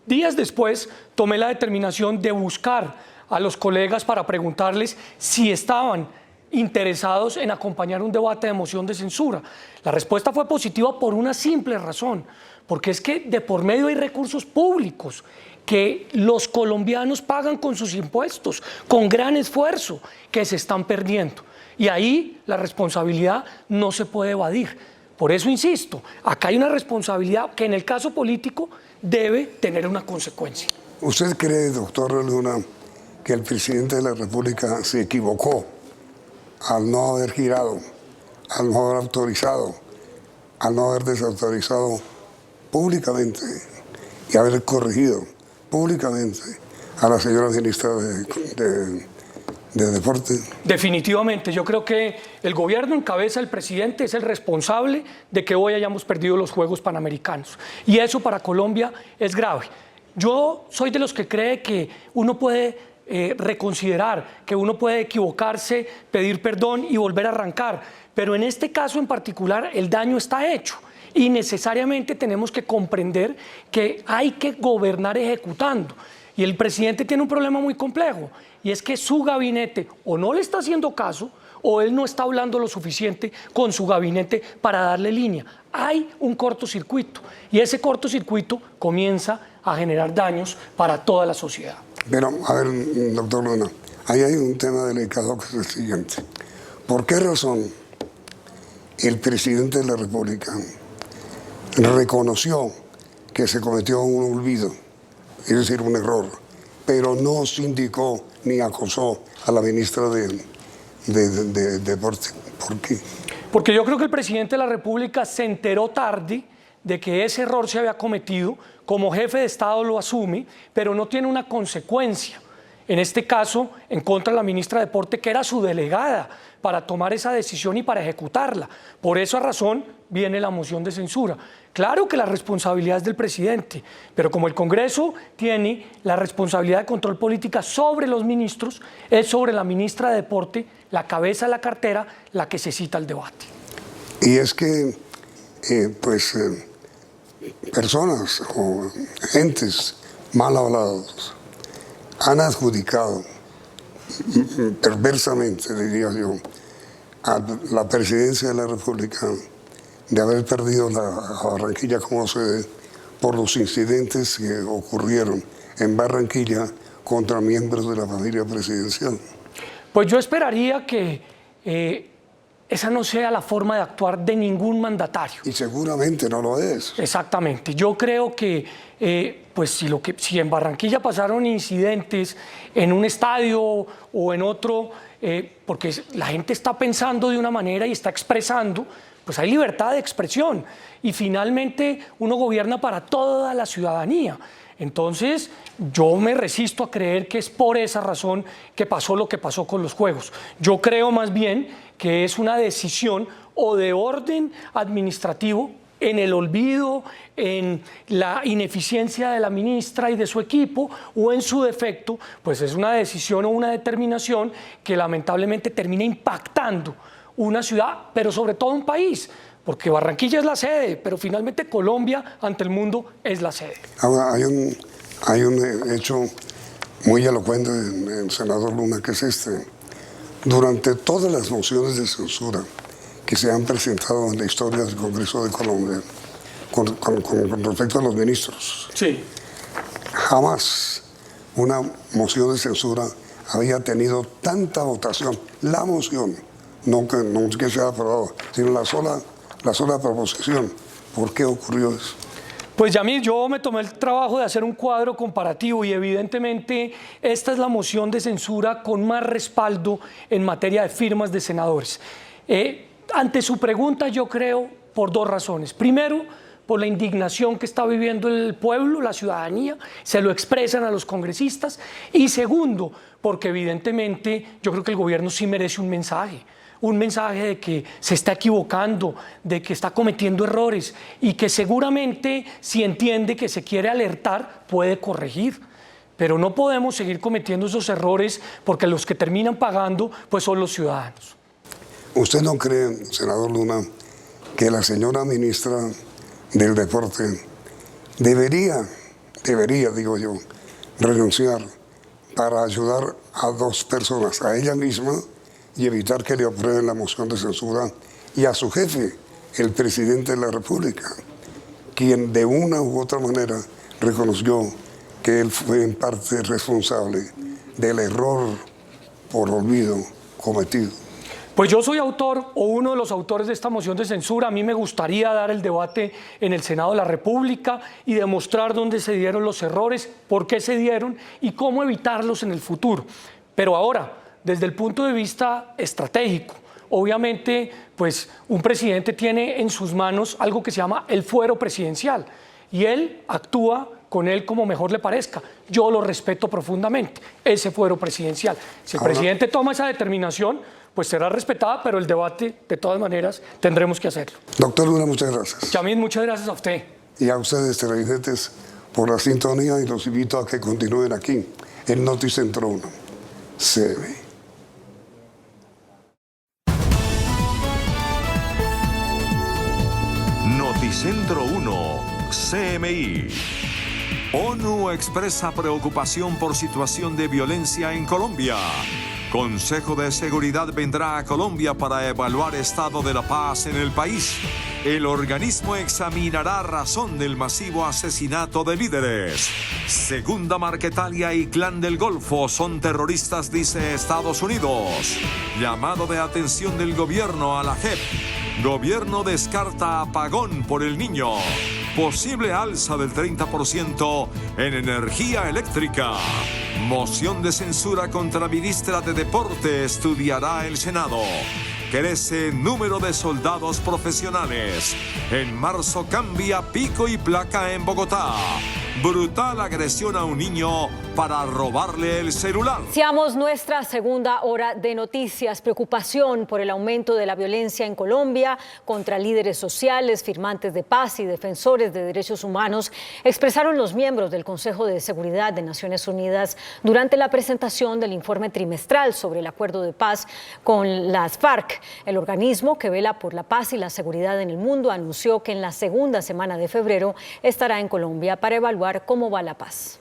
Días después tomé la determinación de buscar a los colegas para preguntarles si estaban interesados en acompañar un debate de moción de censura. La respuesta fue positiva por una simple razón, porque es que de por medio hay recursos públicos que los colombianos pagan con sus impuestos, con gran esfuerzo, que se están perdiendo. Y ahí la responsabilidad no se puede evadir. Por eso insisto, acá hay una responsabilidad que en el caso político debe tener una consecuencia. ¿Usted cree, doctor Luna, que el presidente de la República se equivocó al no haber girado, al no haber autorizado, al no haber desautorizado públicamente y haber corregido públicamente a la señora ministra de Deporte? Definitivamente, yo creo que el gobierno en cabeza del presidente es el responsable de que hoy hayamos perdido los Juegos Panamericanos. Y eso para Colombia es grave. Yo soy de los que cree que uno puede reconsiderar, que uno puede equivocarse, pedir perdón y volver a arrancar. Pero en este caso en particular el daño está hecho. Y necesariamente tenemos que comprender que hay que gobernar ejecutando. Y el presidente tiene un problema muy complejo, y es que su gabinete o no le está haciendo caso, o él no está hablando lo suficiente con su gabinete para darle línea. Hay un cortocircuito, y ese cortocircuito comienza a generar daños para toda la sociedad. Pero, a ver, doctor Luna, ahí hay un tema delicado que es el siguiente. ¿Por qué razón el presidente de la República reconoció que se cometió un olvido, es decir, un error, pero no sindicó ni acosó a la ministra de Deporte? ¿Por qué? Porque yo creo que el presidente de la República se enteró tarde de que ese error se había cometido, como jefe de Estado lo asume, pero no tiene una consecuencia. En este caso, en contra de la ministra de Deporte, que era su delegada para tomar esa decisión y para ejecutarla. Por esa razón viene la moción de censura. Claro que la responsabilidad es del presidente, pero como el Congreso tiene la responsabilidad de control política sobre los ministros, es sobre la ministra de Deporte, la cabeza de la cartera, la que se cita el debate. Y es que, personas o entes mal hablados han adjudicado perversamente, diría yo, a la presidencia de la República de haber perdido la Barranquilla como sede por los incidentes que ocurrieron en Barranquilla contra miembros de la familia presidencial. Pues yo esperaría que esa no sea la forma de actuar de ningún mandatario. Y seguramente no lo es. Exactamente. Yo creo que si en Barranquilla pasaron incidentes en un estadio o en otro, porque la gente está pensando de una manera y está expresando, pues hay libertad de expresión. Y finalmente uno gobierna para toda la ciudadanía. Entonces, yo me resisto a creer que es por esa razón que pasó lo que pasó con los Juegos. Yo creo más bien que es una decisión o de orden administrativo, en el olvido, en la ineficiencia de la ministra y de su equipo, o en su defecto, pues es una decisión o una determinación que lamentablemente termina impactando una ciudad, pero sobre todo un país. Porque Barranquilla es la sede, pero finalmente Colombia ante el mundo es la sede. Ahora, hay un hecho muy elocuente del senador Luna, que es este. Durante todas las mociones de censura que se han presentado en la historia del Congreso de Colombia, con respecto a los ministros, sí, jamás una moción de censura había tenido tanta votación. La moción, no que sea aprobada, sino la sola proposición. ¿Por qué ocurrió eso? Pues Yamil, yo me tomé el trabajo de hacer un cuadro comparativo y evidentemente esta es la moción de censura con más respaldo en materia de firmas de senadores. Ante su pregunta yo creo por dos razones. Primero, por la indignación que está viviendo el pueblo, la ciudadanía, se lo expresan a los congresistas. Y segundo, porque evidentemente yo creo que el gobierno sí merece un mensaje de que se está equivocando, de que está cometiendo errores y que seguramente si entiende que se quiere alertar puede corregir. Pero no podemos seguir cometiendo esos errores porque los que terminan pagando pues son los ciudadanos. ¿Usted no cree, senador Luna, que la señora ministra del Deporte debería, digo yo, renunciar para ayudar a dos personas, a ella misma y evitar que le aprueben la moción de censura, y a su jefe, el presidente de la República, quien de una u otra manera reconoció que él fue en parte responsable del error por olvido cometido? Pues yo soy autor o uno de los autores de esta moción de censura. A mí me gustaría dar el debate en el Senado de la República y demostrar dónde se dieron los errores, por qué se dieron y cómo evitarlos en el futuro. Pero ahora, desde el punto de vista estratégico, obviamente, pues un presidente tiene en sus manos algo que se llama el fuero presidencial y él actúa con él como mejor le parezca. Yo lo respeto profundamente, ese fuero presidencial. Si el presidente toma esa determinación, pues será respetada, pero el debate, de todas maneras, tendremos que hacerlo. Doctor Luna, muchas gracias. Yamil, muchas gracias a usted. Y a ustedes, televidentes, por la sintonía, y los invito a que continúen aquí, en Noticentro 1, CMI. Noticentro 1, CMI. ONU expresa preocupación por situación de violencia en Colombia. Consejo de Seguridad vendrá a Colombia para evaluar estado de la paz en el país. El organismo examinará razón del masivo asesinato de líderes. Segunda Marquetalia y Clan del Golfo son terroristas, dice Estados Unidos. Llamado de atención del gobierno a la JEP. Gobierno descarta apagón por el Niño. Posible alza del 30% en energía eléctrica. Moción de censura contra ministra de Deporte estudiará el Senado. Crece número de soldados profesionales. En marzo cambia pico y placa en Bogotá. Brutal agresión a un niño para robarle el celular. Iniciamos nuestra segunda hora de noticias. Preocupación por el aumento de la violencia en Colombia contra líderes sociales, firmantes de paz y defensores de derechos humanos, expresaron los miembros del Consejo de Seguridad de Naciones Unidas durante la presentación del informe trimestral sobre el acuerdo de paz con las FARC. El organismo que vela por la paz y la seguridad en el mundo anunció que en la segunda semana de febrero estará en Colombia para evaluar cómo va la paz.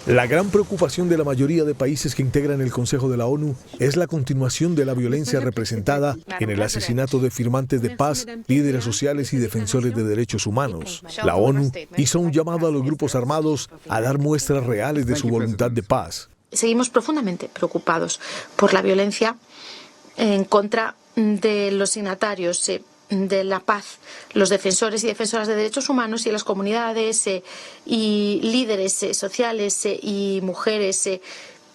La gran preocupación de la mayoría de países que integran el Consejo de la ONU es la continuación de la violencia representada en el asesinato de firmantes de paz, líderes sociales y defensores de derechos humanos. La ONU hizo un llamado a los grupos armados a dar muestras reales de su voluntad de paz. Seguimos profundamente preocupados por la violencia en contra de los signatarios de la paz, los defensores y defensoras de derechos humanos y las comunidades y líderes sociales y mujeres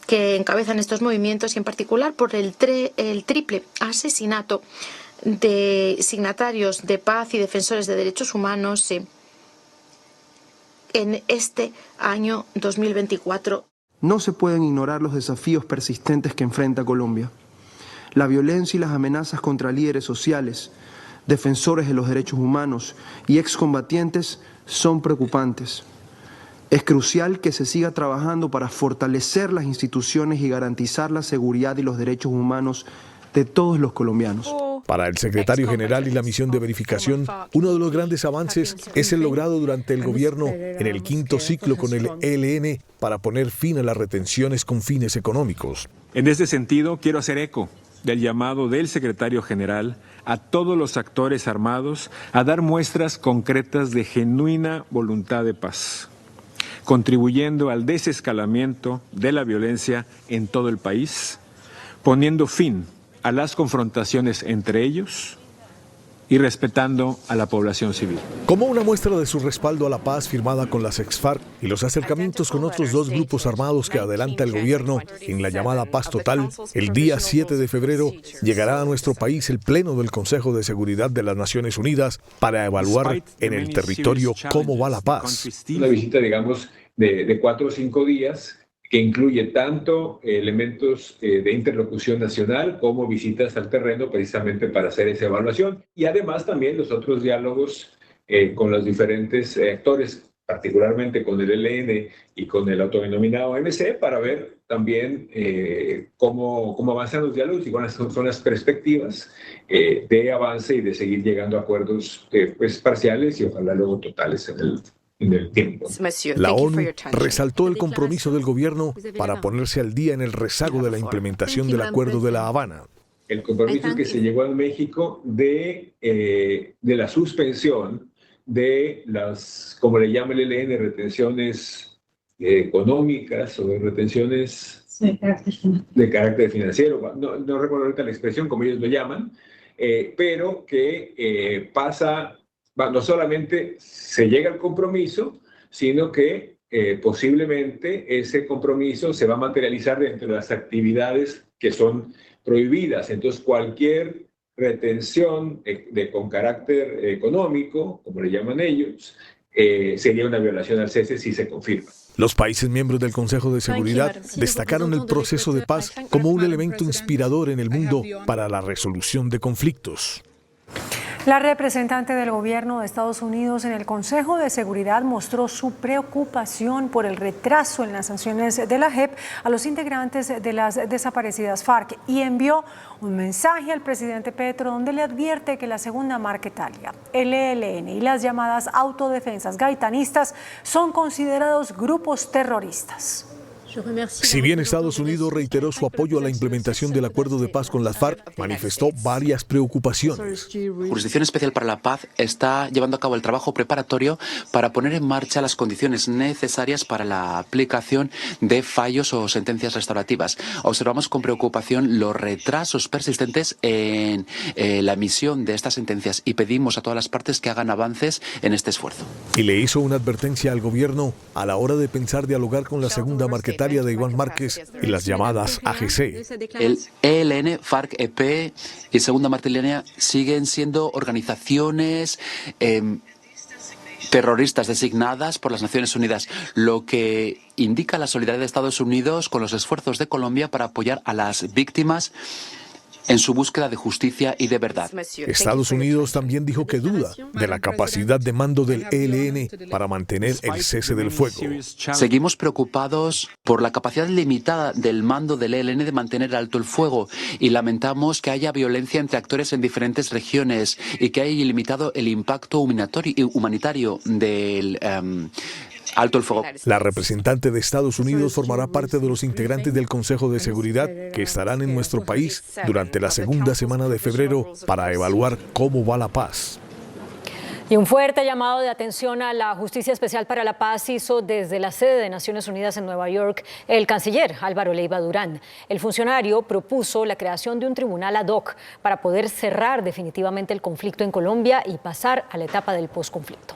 que encabezan estos movimientos, y en particular por el triple asesinato de signatarios de paz y defensores de derechos humanos en este año 2024. No se pueden ignorar los desafíos persistentes que enfrenta Colombia. La violencia y las amenazas contra líderes sociales, defensores de los derechos humanos y excombatientes son preocupantes. Es crucial que se siga trabajando para fortalecer las instituciones y garantizar la seguridad y los derechos humanos de todos los colombianos. Para el secretario general y la misión de verificación, uno de los grandes avances es el logrado durante el gobierno en el quinto ciclo con el ELN para poner fin a las retenciones con fines económicos. En este sentido, quiero hacer eco del llamado del secretario general a todos los actores armados a dar muestras concretas de genuina voluntad de paz, contribuyendo al desescalamiento de la violencia en todo el país, poniendo fin a las confrontaciones entre ellos y respetando a la población civil. Como una muestra de su respaldo a la paz firmada con las ex-FARC y los acercamientos con otros dos grupos armados que adelanta el gobierno en la llamada paz total, el día 7 de febrero llegará a nuestro país el Pleno del Consejo de Seguridad de las Naciones Unidas para evaluar en el territorio cómo va la paz. Una visita, digamos, de 4 o 5 días que incluye tanto elementos de interlocución nacional como visitas al terreno precisamente para hacer esa evaluación y además también los otros diálogos con los diferentes actores, particularmente con el ELN y con el autodenominado MC, para ver también cómo avanzan los diálogos y cuáles son las perspectivas de avance y de seguir llegando a acuerdos pues parciales y ojalá luego totales en el tiempo. La ONU resaltó el compromiso del gobierno para ponerse al día en el rezago de la implementación del Acuerdo de La Habana. El compromiso que se llegó en México de la suspensión de las, como le llama el ELN, retenciones económicas o de retenciones de carácter financiero. No recuerdo ahorita la expresión, como ellos lo llaman, pero que pasa... No solamente se llega al compromiso, sino que posiblemente ese compromiso se va a materializar dentro de las actividades que son prohibidas. Entonces, cualquier retención con carácter económico, como le llaman ellos, sería una violación al cese si se confirma. Los países miembros del Consejo de Seguridad destacaron el proceso de paz como un elemento inspirador en el mundo para la resolución de conflictos. La representante del gobierno de Estados Unidos en el Consejo de Seguridad mostró su preocupación por el retraso en las sanciones de la JEP a los integrantes de las desaparecidas FARC y envió un mensaje al presidente Petro donde le advierte que la Segunda Marquetalia, el ELN y las llamadas autodefensas gaitanistas son considerados grupos terroristas. Si bien Estados Unidos reiteró su apoyo a la implementación del acuerdo de paz con las FARC, manifestó varias preocupaciones. Jurisdicción Especial para la Paz está llevando a cabo el trabajo preparatorio para poner en marcha las condiciones necesarias para la aplicación de fallos o sentencias restaurativas. Observamos con preocupación los retrasos persistentes en la emisión de estas sentencias y pedimos a todas las partes que hagan avances en este esfuerzo. Y le hizo una advertencia al gobierno a la hora de pensar dialogar con la Segunda Marquetalia de Iván Márquez y las llamadas AGC. El ELN, FARC, EP y Segunda Marquetalia siguen siendo organizaciones terroristas designadas por las Naciones Unidas, lo que indica la solidaridad de Estados Unidos con los esfuerzos de Colombia para apoyar a las víctimas en su búsqueda de justicia y de verdad. Estados Unidos también dijo que duda de la capacidad de mando del ELN para mantener el cese del fuego. Seguimos preocupados por la capacidad limitada del mando del ELN de mantener alto el fuego y lamentamos que haya violencia entre actores en diferentes regiones y que haya limitado el impacto humanitario del alto el fuego. La representante de Estados Unidos formará parte de los integrantes del Consejo de Seguridad que estarán en nuestro país durante la segunda semana de febrero para evaluar cómo va la paz. Y un fuerte llamado de atención a la Justicia Especial para la Paz hizo desde la sede de Naciones Unidas en Nueva York el canciller Álvaro Leiva Durán. El funcionario propuso la creación de un tribunal ad hoc para poder cerrar definitivamente el conflicto en Colombia y pasar a la etapa del posconflicto.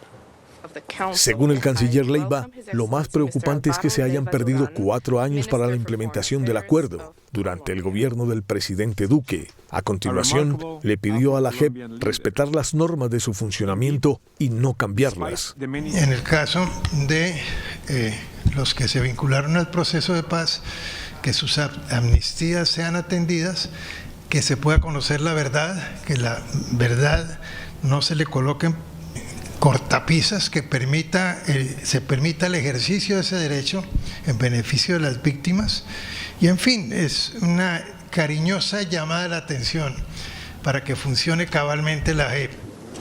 Según el canciller Leiva, lo más preocupante es que se hayan perdido 4 años para la implementación del acuerdo durante el gobierno del presidente Duque. A continuación, le pidió a la JEP respetar las normas de su funcionamiento y no cambiarlas. En el caso de los que se vincularon al proceso de paz, que sus amnistías sean atendidas, que se pueda conocer la verdad, que la verdad no se le coloquen cortapisas, que se permita el ejercicio de ese derecho en beneficio de las víctimas. Y en fin, es una cariñosa llamada de la atención para que funcione cabalmente la JEP.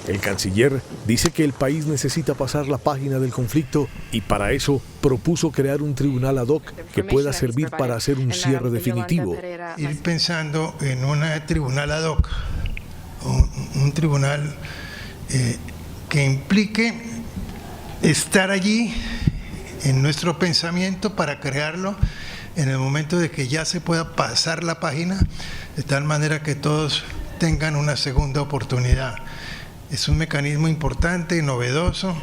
El canciller dice que el país necesita pasar la página del conflicto y para eso propuso crear un tribunal ad hoc que pueda servir para hacer un cierre definitivo. Ir pensando en un tribunal ad hoc, un tribunal que implique estar allí en nuestro pensamiento para crearlo en el momento de que ya se pueda pasar la página, de tal manera que todos tengan una segunda oportunidad. Es un mecanismo importante, novedoso,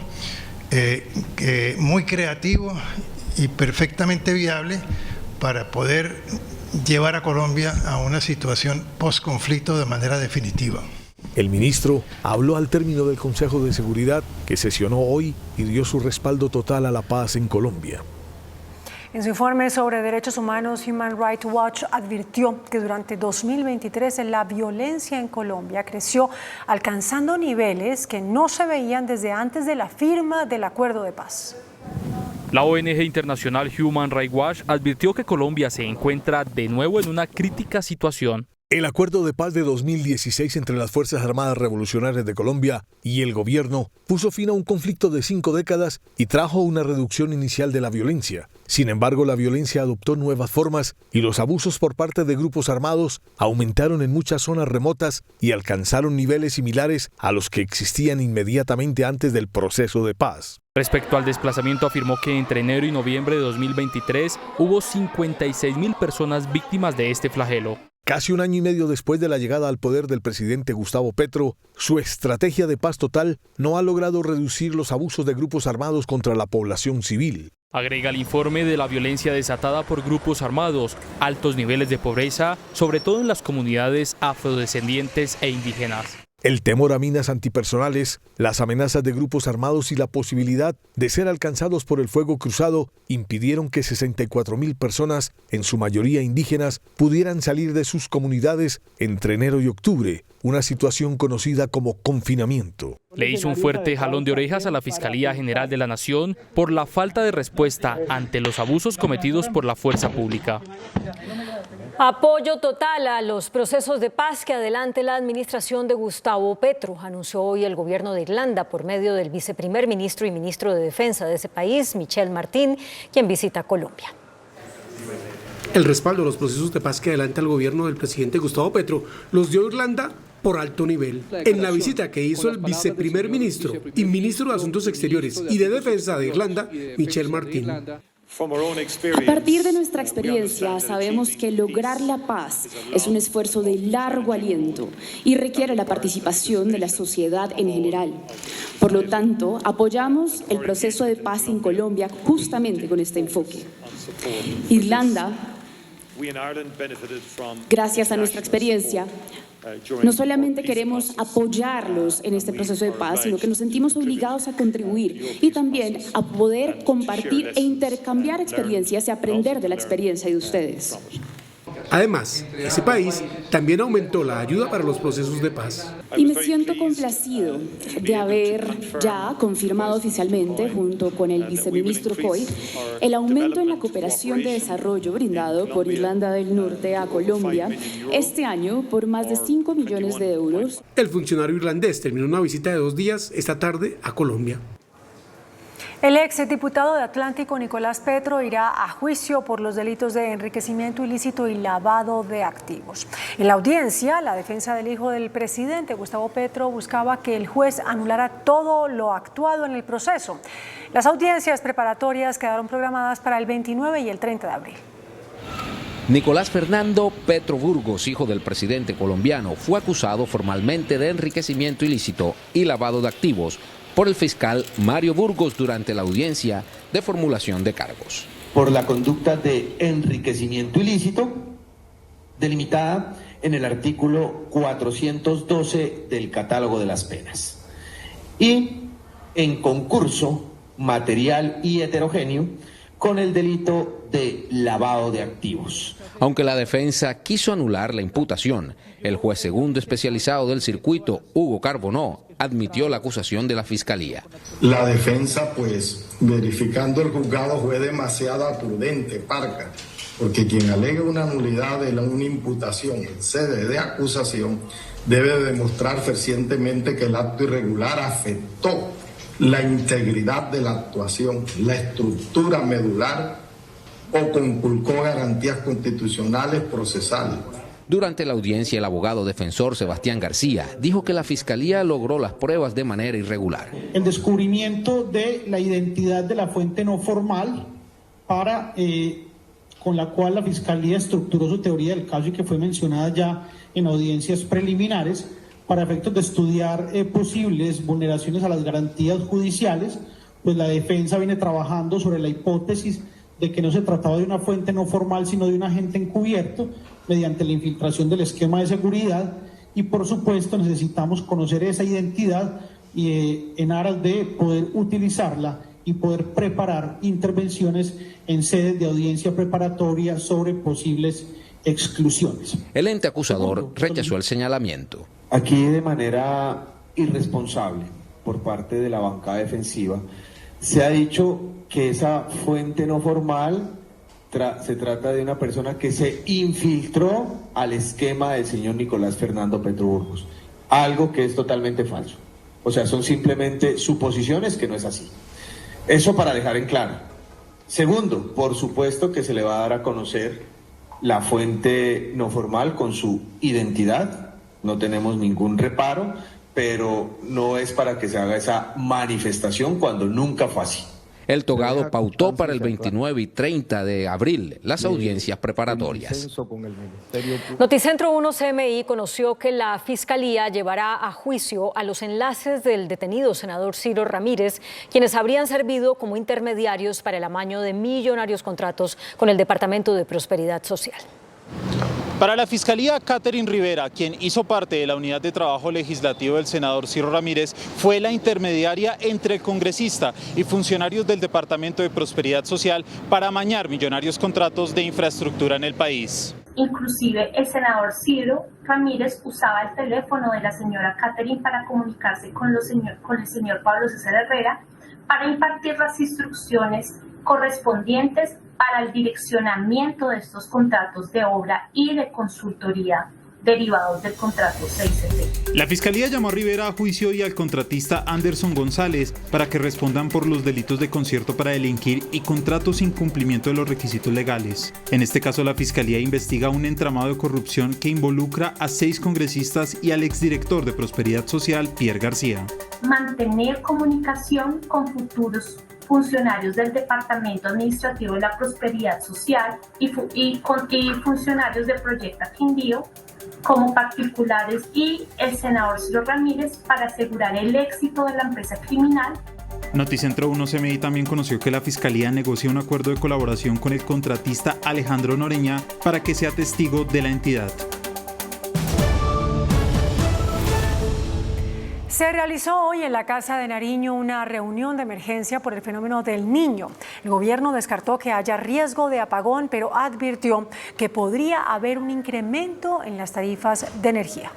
muy creativo y perfectamente viable para poder llevar a Colombia a una situación post-conflicto de manera definitiva. El ministro habló al término del Consejo de Seguridad que sesionó hoy y dio su respaldo total a la paz en Colombia. En su informe sobre derechos humanos, Human Rights Watch advirtió que durante 2023 la violencia en Colombia creció, alcanzando niveles que no se veían desde antes de la firma del acuerdo de paz. La ONG internacional Human Rights Watch advirtió que Colombia se encuentra de nuevo en una crítica situación. El acuerdo de paz de 2016 entre las Fuerzas Armadas Revolucionarias de Colombia y el gobierno puso fin a un conflicto de 5 décadas y trajo una reducción inicial de la violencia. Sin embargo, la violencia adoptó nuevas formas y los abusos por parte de grupos armados aumentaron en muchas zonas remotas y alcanzaron niveles similares a los que existían inmediatamente antes del proceso de paz. Respecto al desplazamiento, afirmó que entre enero y noviembre de 2023 hubo 56.000 personas víctimas de este flagelo. Casi un año y medio después de la llegada al poder del presidente Gustavo Petro, su estrategia de paz total no ha logrado reducir los abusos de grupos armados contra la población civil. Agrega el informe de la violencia desatada por grupos armados, altos niveles de pobreza, sobre todo en las comunidades afrodescendientes e indígenas. El temor a minas antipersonales, las amenazas de grupos armados y la posibilidad de ser alcanzados por el fuego cruzado impidieron que 64.000 personas, en su mayoría indígenas, pudieran salir de sus comunidades entre enero y octubre, una situación conocida como confinamiento. Le hizo un fuerte jalón de orejas a la Fiscalía General de la Nación por la falta de respuesta ante los abusos cometidos por la fuerza pública. Apoyo total a los procesos de paz que adelante la administración de Gustavo Petro, anunció hoy el gobierno de Irlanda por medio del viceprimer ministro y ministro de Defensa de ese país, Michel Martin, quien visita Colombia. El respaldo a los procesos de paz que adelanta el gobierno del presidente Gustavo Petro los dio Irlanda por alto nivel. En la visita que hizo el viceprimer ministro y ministro de Asuntos Exteriores y de Defensa de Irlanda, Michel Martin. A partir de nuestra experiencia, sabemos que lograr la paz es un esfuerzo de largo aliento y requiere la participación de la sociedad en general. Por lo tanto, apoyamos el proceso de paz en Colombia justamente con este enfoque. Irlanda, gracias a nuestra experiencia, no solamente queremos apoyarlos en este proceso de paz, sino que nos sentimos obligados a contribuir y también a poder compartir e intercambiar experiencias y aprender de la experiencia de ustedes. Además, ese país también aumentó la ayuda para los procesos de paz. Y me siento complacido de haber ya confirmado oficialmente, junto con el viceministro Coy, el aumento en la cooperación de desarrollo brindado por Irlanda del Norte a Colombia este año por más de 5 millones de euros. El funcionario irlandés terminó una visita de 2 días esta tarde a Colombia. El exdiputado de Atlántico, Nicolás Petro, irá a juicio por los delitos de enriquecimiento ilícito y lavado de activos. En la audiencia, la defensa del hijo del presidente, Gustavo Petro, buscaba que el juez anulara todo lo actuado en el proceso. Las audiencias preparatorias quedaron programadas para el 29 y el 30 de abril. Nicolás Fernando Petro Burgos, hijo del presidente colombiano, fue acusado formalmente de enriquecimiento ilícito y lavado de activos por el fiscal Mario Burgos durante la audiencia de formulación de cargos. Por la conducta de enriquecimiento ilícito, delimitada en el artículo 412 del Catálogo de las Penas, y en concurso material y heterogéneo con el delito de lavado de activos. Aunque la defensa quiso anular la imputación, el juez segundo especializado del circuito, Hugo Carbonó, admitió la acusación de la Fiscalía. La defensa, pues, verificando el juzgado, fue demasiado prudente, parca, porque quien alegue una nulidad de una imputación en sede de acusación debe demostrar fehacientemente que el acto irregular afectó la integridad de la actuación, la estructura medular o conculcó garantías constitucionales procesales. Durante la audiencia, el abogado defensor Sebastián García dijo que la Fiscalía logró las pruebas de manera irregular. El descubrimiento de la identidad de la fuente no formal con la cual la Fiscalía estructuró su teoría del caso y que fue mencionada ya en audiencias preliminares, para efectos de estudiar posibles vulneraciones a las garantías judiciales, pues la defensa viene trabajando sobre la hipótesis de que no se trataba de una fuente no formal, sino de un agente encubierto mediante la infiltración del esquema de seguridad, y por supuesto necesitamos conocer esa identidad en aras de poder utilizarla y poder preparar intervenciones en sedes de audiencia preparatoria sobre posibles exclusiones. El ente acusador rechazó el señalamiento. Aquí de manera irresponsable por parte de la bancada defensiva se ha dicho que esa fuente no formal se trata de una persona que se infiltró al esquema del señor Nicolás Fernando Petro Burgos, algo que es totalmente falso. O sea, son simplemente suposiciones que no es así. Eso para dejar en claro. Segundo, por supuesto que se le va a dar a conocer la fuente no formal con su identidad, no tenemos ningún reparo, pero no es para que se haga esa manifestación cuando nunca fue así. El togado pautó para el 29 y 30 de abril las audiencias preparatorias. Noticentro 1 CMI conoció que la Fiscalía llevará a juicio a los enlaces del detenido senador Ciro Ramírez, quienes habrían servido como intermediarios para el amaño de millonarios contratos con el Departamento de Prosperidad Social. Para la Fiscalía, Catherine Rivera, quien hizo parte de la unidad de trabajo legislativo del senador Ciro Ramírez, fue la intermediaria entre el congresista y funcionarios del Departamento de Prosperidad Social para amañar millonarios contratos de infraestructura en el país. Inclusive el senador Ciro Ramírez usaba el teléfono de la señora Catherine para comunicarse con el señor Pablo César Herrera para impartir las instrucciones correspondientes para el direccionamiento de estos contratos de obra y de consultoría derivados del contrato 6CP. La Fiscalía llamó a Rivera a juicio y al contratista Anderson González para que respondan por los delitos de concierto para delinquir y contratos sin cumplimiento de los requisitos legales. En este caso, la Fiscalía investiga un entramado de corrupción que involucra a 6 congresistas y al exdirector de Prosperidad Social, Pierre García. Mantener comunicación con futuros funcionarios del Departamento Administrativo de la Prosperidad Social y funcionarios de Proyecta Quindío como particulares y el senador Ciro Ramírez para asegurar el éxito de la empresa criminal. Noticentro 1 CMI también conoció que la Fiscalía negocia un acuerdo de colaboración con el contratista Alejandro Noreña para que sea testigo de la entidad. Se realizó hoy en la Casa de Nariño una reunión de emergencia por el fenómeno del Niño. El gobierno descartó que haya riesgo de apagón, pero advirtió que podría haber un incremento en las tarifas de energía.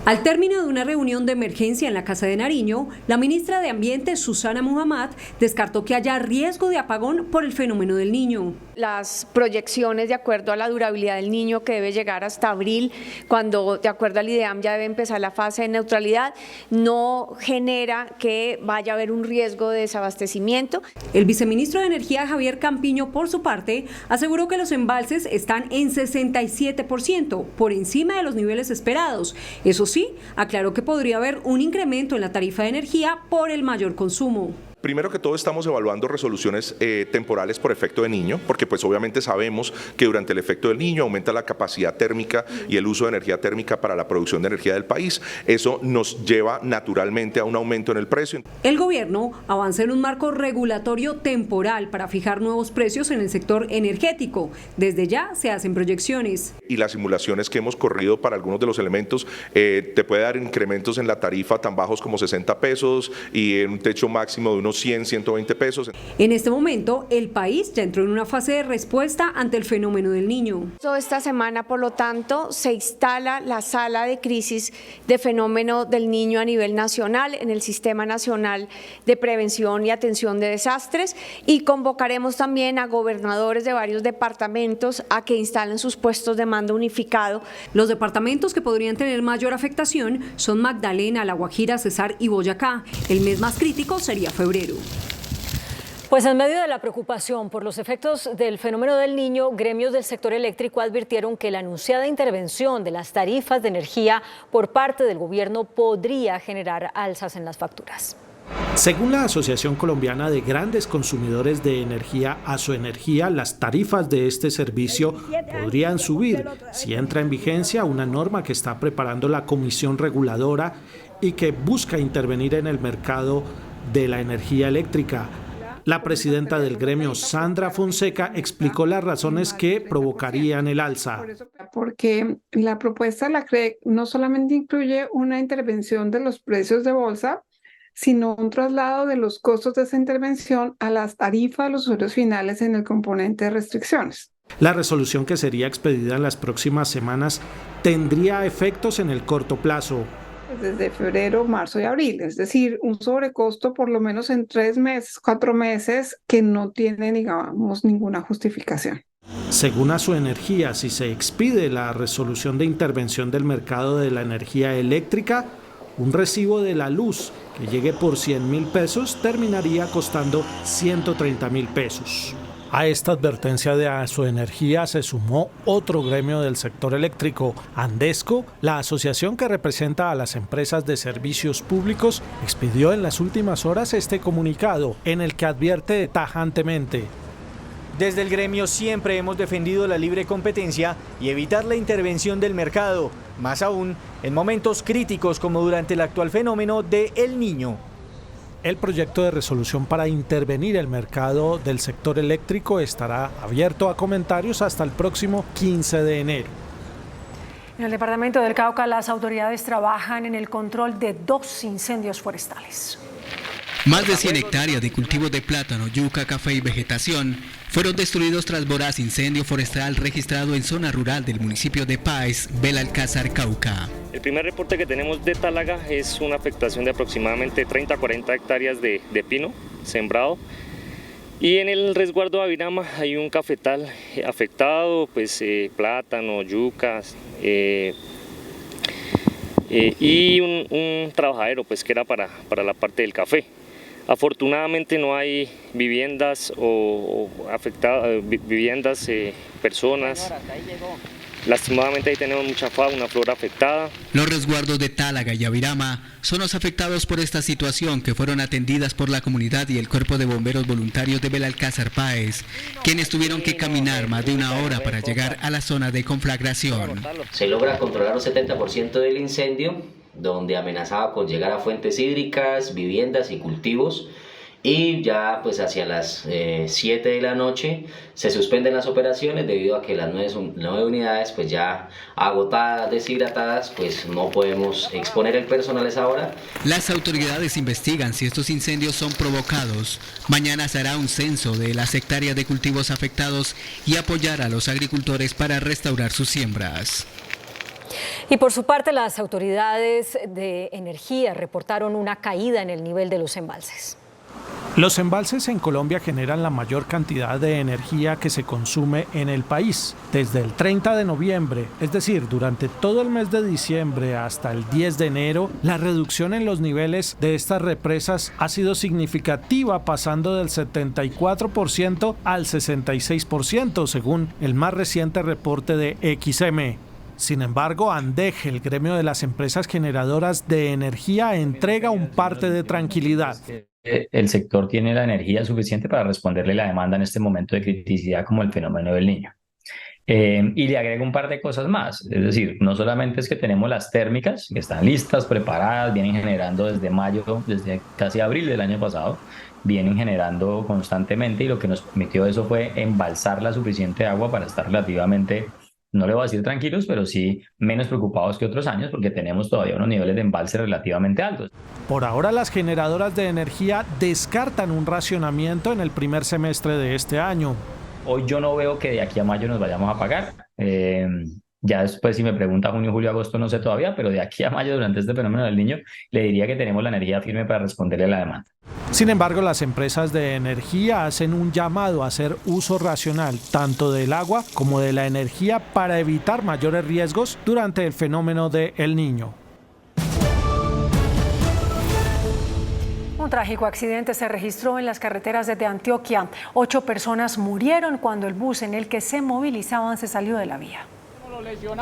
Al término de una reunión de emergencia en la Casa de Nariño, la ministra de Ambiente, Susana Muhammad, descartó que haya riesgo de apagón por el fenómeno del Niño. Las proyecciones de acuerdo a la durabilidad del Niño, que debe llegar hasta abril, cuando de acuerdo al IDEAM ya debe empezar la fase de neutralidad, no genera que vaya a haber un riesgo de desabastecimiento. El viceministro de Energía, Javier Campiño, por su parte, aseguró que los embalses están en 67%, por encima de los niveles esperados. Eso sí, aclaró que podría haber un incremento en la tarifa de energía por el mayor consumo. Primero que todo estamos evaluando resoluciones temporales por efecto de Niño, porque pues obviamente sabemos que durante el efecto del Niño aumenta la capacidad térmica y el uso de energía térmica para la producción de energía del país. Eso nos lleva naturalmente a un aumento en el precio. El gobierno avanza en un marco regulatorio temporal para fijar nuevos precios en el sector energético. Desde ya se hacen proyecciones. Y las simulaciones que hemos corrido para algunos de los elementos te puede dar incrementos en la tarifa tan bajos como 60 pesos y en un techo máximo de unos 100, 120 pesos. En este momento, el país ya entró en una fase de respuesta ante el fenómeno del Niño. Esta semana, por lo tanto, se instala la sala de crisis de fenómeno del Niño a nivel nacional en el Sistema Nacional de Prevención y Atención de Desastres, y convocaremos también a gobernadores de varios departamentos a que instalen sus puestos de mando unificado. Los departamentos que podrían tener mayor afectación son Magdalena, La Guajira, Cesar y Boyacá. El mes más crítico sería febrero. Pues en medio de la preocupación por los efectos del fenómeno del Niño, gremios del sector eléctrico advirtieron que la anunciada intervención de las tarifas de energía por parte del gobierno podría generar alzas en las facturas. Según la Asociación Colombiana de Grandes Consumidores de Energía, Asoenergía, las tarifas de este servicio podrían subir si entra en vigencia una norma que está preparando la Comisión Reguladora y que busca intervenir en el mercado de la energía eléctrica. La presidenta del gremio, Sandra Fonseca, explicó las razones que provocarían el alza. Porque la propuesta de la CREC no solamente incluye una intervención de los precios de bolsa, sino un traslado de los costos de esa intervención a las tarifas de los usuarios finales en el componente de restricciones. La resolución, que sería expedida en las próximas semanas, tendría efectos en el corto plazo. Desde febrero, marzo y abril, es decir, un sobrecosto por lo menos en 3 meses, 4 meses, que no tiene, digamos, ninguna justificación. Según Asoenergía, si se expide la resolución de intervención del mercado de la energía eléctrica, un recibo de la luz que llegue por 100.000 pesos terminaría costando 130.000 pesos. A esta advertencia de Asoenergía se sumó otro gremio del sector eléctrico, Andesco. La asociación que representa a las empresas de servicios públicos expidió en las últimas horas este comunicado en el que advierte tajantemente: desde el gremio siempre hemos defendido la libre competencia y evitar la intervención del mercado, más aún en momentos críticos como durante el actual fenómeno de El Niño. El proyecto de resolución para intervenir el mercado del sector eléctrico estará abierto a comentarios hasta el próximo 15 de enero. En el departamento del Cauca, las autoridades trabajan en el control de 2 incendios forestales. Más de 100 hectáreas de cultivos de plátano, yuca, café y vegetación fueron destruidos tras voraz incendio forestal registrado en zona rural del municipio de Páez, Belalcázar, Cauca. El primer reporte que tenemos de Tálaga es una afectación de aproximadamente 30 a 40 hectáreas de pino sembrado. Y en el resguardo de Avirama hay un cafetal afectado, pues plátano, yucas y un trabajadero, pues que era para la parte del café. Afortunadamente no hay viviendas personas. Lastimadamente ahí tenemos mucha fauna, flora afectada. Los resguardos de Tálaga y Avirama son los afectados por esta situación, que fueron atendidas por la comunidad y el Cuerpo de Bomberos Voluntarios de Belalcázar Páez, quienes tuvieron que caminar más de 1 hora para llegar a la zona de conflagración. Se logra controlar un 70% del incendio, donde amenazaba con llegar a fuentes hídricas, viviendas y cultivos, y ya pues hacia las 7 de la noche se suspenden las operaciones debido a que las 9 unidades pues ya agotadas, deshidratadas, pues no podemos exponer el personal a esa hora. Las autoridades investigan si estos incendios son provocados. Mañana se hará un censo de las hectáreas de cultivos afectados y apoyar a los agricultores para restaurar sus siembras. Y por su parte, las autoridades de energía reportaron una caída en el nivel de los embalses. Los embalses en Colombia generan la mayor cantidad de energía que se consume en el país. Desde el 30 de noviembre, es decir, durante todo el mes de diciembre hasta el 10 de enero, la reducción en los niveles de estas represas ha sido significativa, pasando del 74% al 66%, según el más reciente reporte de XM. Sin embargo, ANDEG, el gremio de las empresas generadoras de energía, entrega un parte de tranquilidad. El sector tiene la energía suficiente para responderle la demanda en este momento de criticidad como el fenómeno del Niño. Y le agrego un par de cosas más, es decir, no solamente es que tenemos las térmicas que están listas, preparadas, vienen generando desde mayo, desde casi abril del año pasado, vienen generando constantemente, y lo que nos permitió eso fue embalsar la suficiente agua para estar relativamente, no le voy a decir tranquilos, pero sí menos preocupados que otros años, porque tenemos todavía unos niveles de embalse relativamente altos. Por ahora, las generadoras de energía descartan un racionamiento en el primer semestre de este año. Hoy yo no veo que de aquí a mayo nos vayamos a pagar. Ya después, si me pregunta junio, julio, agosto, no sé todavía, pero de aquí a mayo, durante este fenómeno del Niño, le diría que tenemos la energía firme para responderle a la demanda. Sin embargo, las empresas de energía hacen un llamado a hacer uso racional tanto del agua como de la energía para evitar mayores riesgos durante el fenómeno de El Niño. Un trágico accidente se registró en las carreteras de Antioquia. 8 personas murieron cuando el bus en el que se movilizaban se salió de la vía.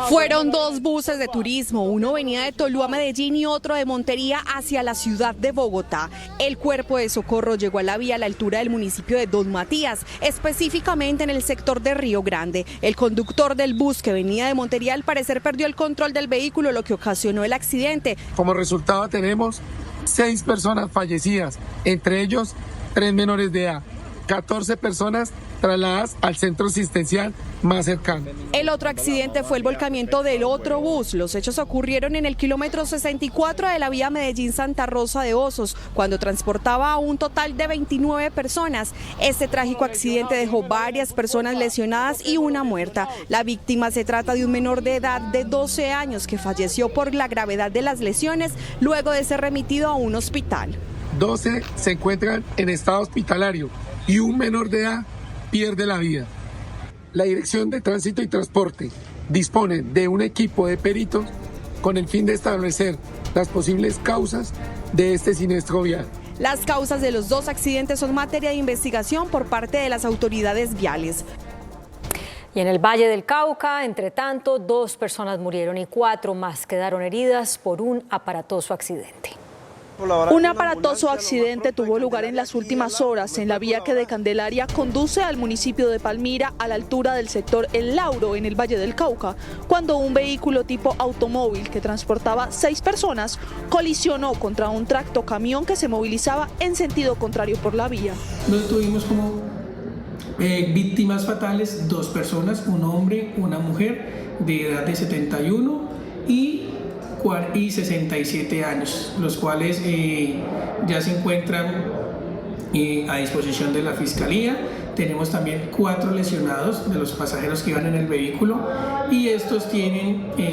Fueron dos buses de turismo, uno venía de Tolú a Medellín y otro de Montería hacia la ciudad de Bogotá. El cuerpo de socorro llegó a la vía a la altura del municipio de Don Matías, específicamente en el sector de Río Grande. El conductor del bus que venía de Montería al parecer perdió el control del vehículo, lo que ocasionó el accidente. Como resultado tenemos 6 personas fallecidas, entre ellos 3 menores de edad, 14 personas trasladadas al centro asistencial más cercano. El otro accidente fue el volcamiento del otro bus. Los hechos ocurrieron en el kilómetro 64 de la vía Medellín-Santa Rosa de Osos, cuando transportaba a un total de 29 personas. Este trágico accidente dejó varias personas lesionadas y una muerta. La víctima se trata de un menor de edad de 12 años que falleció por la gravedad de las lesiones luego de ser remitido a un hospital. 12 se encuentran en estado hospitalario y un menor de edad pierde la vida. La Dirección de Tránsito y Transporte dispone de un equipo de peritos con el fin de establecer las posibles causas de este siniestro vial. Las causas de los dos accidentes son materia de investigación por parte de las autoridades viales. Y en el Valle del Cauca, entre tanto, 2 personas murieron y 4 más quedaron heridas por un aparatoso accidente. Un aparatoso accidente tuvo lugar en las últimas horas en la vía que de Candelaria conduce al municipio de Palmira a la altura del sector El Lauro en el Valle del Cauca, cuando un vehículo tipo automóvil que transportaba 6 personas colisionó contra un tractocamión que se movilizaba en sentido contrario por la vía. Nos tuvimos como víctimas fatales 2 personas, un hombre, una mujer de edad de 71 y 67 años, los cuales ya se encuentran a disposición de la Fiscalía. Tenemos también 4 lesionados de los pasajeros que iban en el vehículo y estos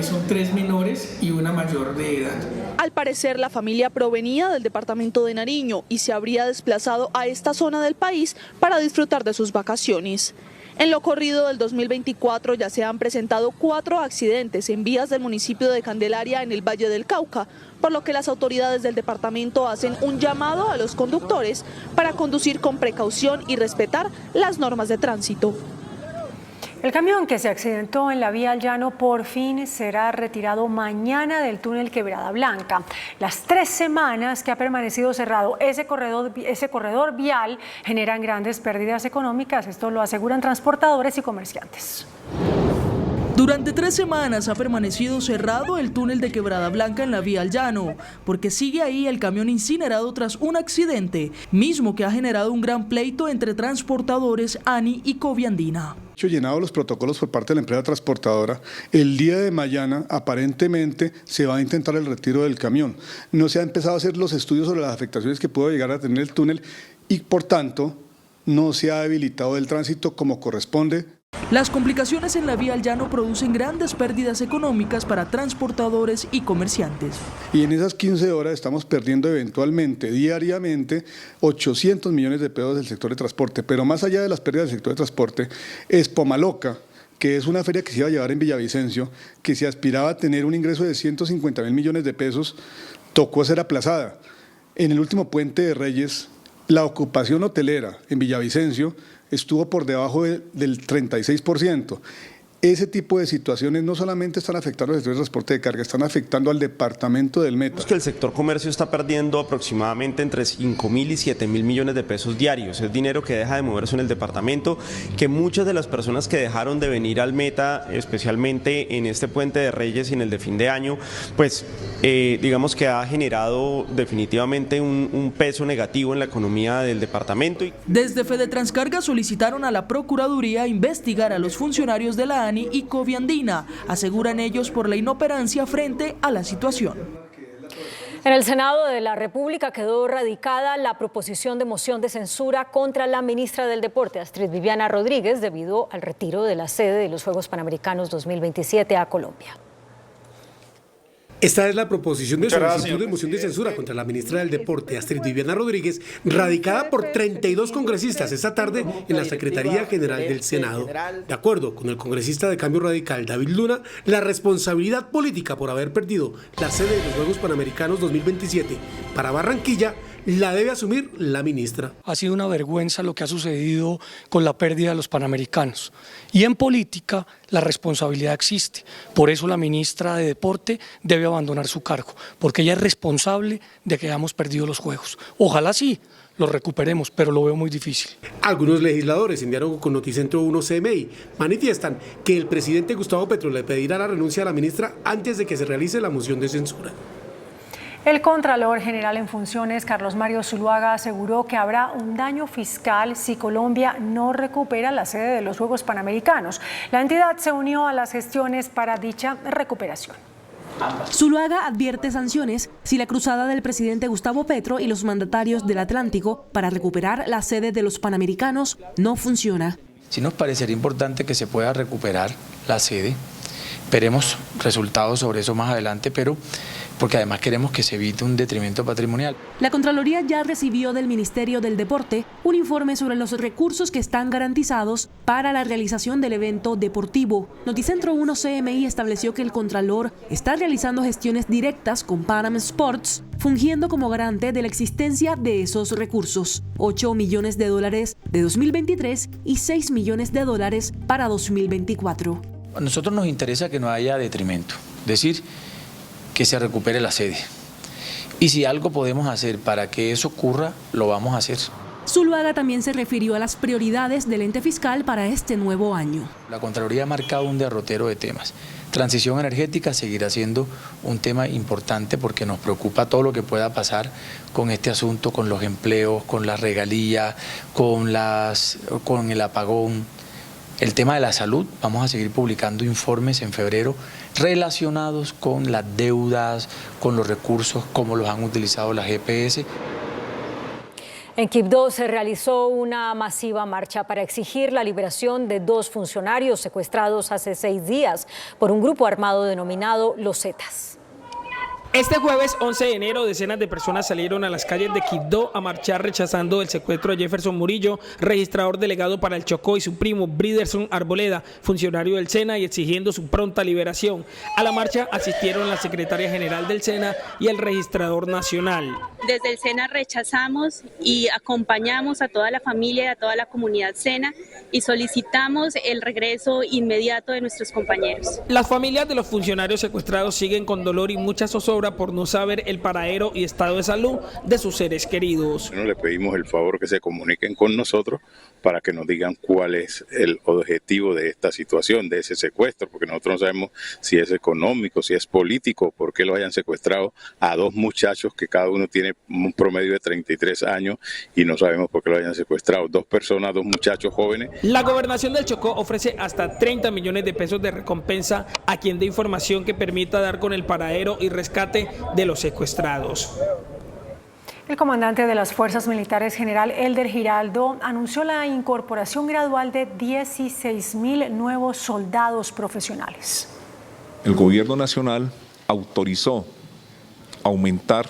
son 3 menores y una mayor de edad. Al parecer la familia provenía del departamento de Nariño y se habría desplazado a esta zona del país para disfrutar de sus vacaciones. En lo corrido del 2024 ya se han presentado 4 accidentes en vías del municipio de Candelaria en el Valle del Cauca, por lo que las autoridades del departamento hacen un llamado a los conductores para conducir con precaución y respetar las normas de tránsito. El camión que se accidentó en la vía al Llano por fin será retirado mañana del túnel Quebrada Blanca. Las 3 semanas que ha permanecido cerrado ese corredor vial generan grandes pérdidas económicas. Esto lo aseguran transportadores y comerciantes. Durante 3 semanas ha permanecido cerrado el túnel de Quebrada Blanca en la vía al Llano, porque sigue ahí el camión incinerado tras un accidente, mismo que ha generado un gran pleito entre transportadores ANI y Coviandina. Llenado los protocolos por parte de la empresa transportadora, el día de mañana aparentemente se va a intentar el retiro del camión. No se ha empezado a hacer los estudios sobre las afectaciones que puede llegar a tener el túnel y por tanto no se ha habilitado el tránsito como corresponde. Las complicaciones en la vía al Llano producen grandes pérdidas económicas para transportadores y comerciantes. Y en esas 15 horas estamos perdiendo eventualmente, diariamente, 800 millones de pesos del sector de transporte. Pero más allá de las pérdidas del sector de transporte, Espomaloca, que es una feria que se iba a llevar en Villavicencio, que se aspiraba a tener un ingreso de 150.000 millones de pesos, tocó ser aplazada. En el último puente de Reyes, la ocupación hotelera en Villavicencio estuvo por debajo del 36%. Ese tipo de situaciones no solamente están afectando al sector de transporte de carga, están afectando al departamento del Meta. Que el sector comercio está perdiendo aproximadamente entre 5.000 y 7.000 millones de pesos diarios. Es dinero que deja de moverse en el departamento, que muchas de las personas que dejaron de venir al Meta, especialmente en este puente de Reyes y en el de fin de año, pues digamos que ha generado definitivamente un peso negativo en la economía del departamento. Desde Fedetranscarga solicitaron a la Procuraduría investigar a los funcionarios de la ANI y Coviandina, aseguran ellos, por la inoperancia frente a la situación. En el Senado de la República quedó radicada la proposición de moción de censura contra la ministra del Deporte, Astrid Viviana Rodríguez, debido al retiro de la sede de los Juegos Panamericanos 2027 a Colombia. Esta es la proposición de solicitud de moción de censura contra la ministra del Deporte, Astrid Viviana Rodríguez, radicada por 32 congresistas esta tarde en la Secretaría General del Senado. De acuerdo con el congresista de Cambio Radical, David Luna, la responsabilidad política por haber perdido la sede de los Juegos Panamericanos 2027 para Barranquilla la debe asumir la ministra. Ha sido una vergüenza lo que ha sucedido con la pérdida de los Panamericanos. Y en política, la responsabilidad existe. Por eso la ministra de Deporte debe abandonar su cargo, porque ella es responsable de que hayamos perdido los Juegos. Ojalá sí lo recuperemos, pero lo veo muy difícil. Algunos legisladores en diálogo con Noticentro 1 CMI manifiestan que el presidente Gustavo Petro le pedirá la renuncia a la ministra antes de que se realice la moción de censura. El Contralor General en funciones, Carlos Mario Zuluaga, aseguró que habrá un daño fiscal si Colombia no recupera la sede de los Juegos Panamericanos. La entidad se unió a las gestiones para dicha recuperación. Zuluaga advierte sanciones si la cruzada del presidente Gustavo Petro y los mandatarios del Atlántico para recuperar la sede de los Panamericanos no funciona. Sí nos parecería importante que se pueda recuperar la sede. Veremos resultados sobre eso más adelante, pero porque además queremos que se evite un detrimento patrimonial. La Contraloría ya recibió del Ministerio del Deporte un informe sobre los recursos que están garantizados para la realización del evento deportivo. Noticentro 1 CMI estableció que el Contralor está realizando gestiones directas con Panam Sports, fungiendo como garante de la existencia de esos recursos. $8 millones de 2023 y $6 millones para 2024. A nosotros nos interesa que no haya detrimento, es decir, que se recupere la sede. Y si algo podemos hacer para que eso ocurra, lo vamos a hacer. Zuluaga también se refirió a las prioridades del ente fiscal para este nuevo año. La Contraloría ha marcado un derrotero de temas. Transición energética seguirá siendo un tema importante porque nos preocupa todo lo que pueda pasar con este asunto, con los empleos, con las regalías, con el apagón. El tema de la salud, vamos a seguir publicando informes en febrero relacionados con las deudas, con los recursos, cómo los han utilizado las GPS. En Quibdó se realizó una masiva marcha para exigir la liberación de 2 funcionarios secuestrados hace 6 días por un grupo armado denominado Los Zetas. Este jueves 11 de enero, decenas de personas salieron a las calles de Quibdó a marchar rechazando el secuestro de Jefferson Murillo, registrador delegado para el Chocó, y su primo Briderson Arboleda, funcionario del SENA, y exigiendo su pronta liberación. A la marcha asistieron la secretaria general del SENA y el registrador nacional. Desde el SENA rechazamos y acompañamos a toda la familia y a toda la comunidad SENA y solicitamos el regreso inmediato de nuestros compañeros. Las familias de los funcionarios secuestrados siguen con dolor y mucha zozobra por no saber el paradero y estado de salud de sus seres queridos. Le pedimos el favor que se comuniquen con nosotros para que nos digan cuál es el objetivo de esta situación, de ese secuestro, porque nosotros no sabemos si es económico, si es político, por qué lo hayan secuestrado a 2 muchachos que cada uno tiene un promedio de 33 años y no sabemos por qué lo hayan secuestrado. 2 personas, 2 muchachos jóvenes. La gobernación del Chocó ofrece hasta 30 millones de pesos de recompensa a quien dé información que permita dar con el paradero y rescate de los secuestrados. El comandante de las Fuerzas Militares, general Elder Giraldo, anunció la incorporación gradual de 16.000 nuevos soldados profesionales. El gobierno nacional autorizó aumentar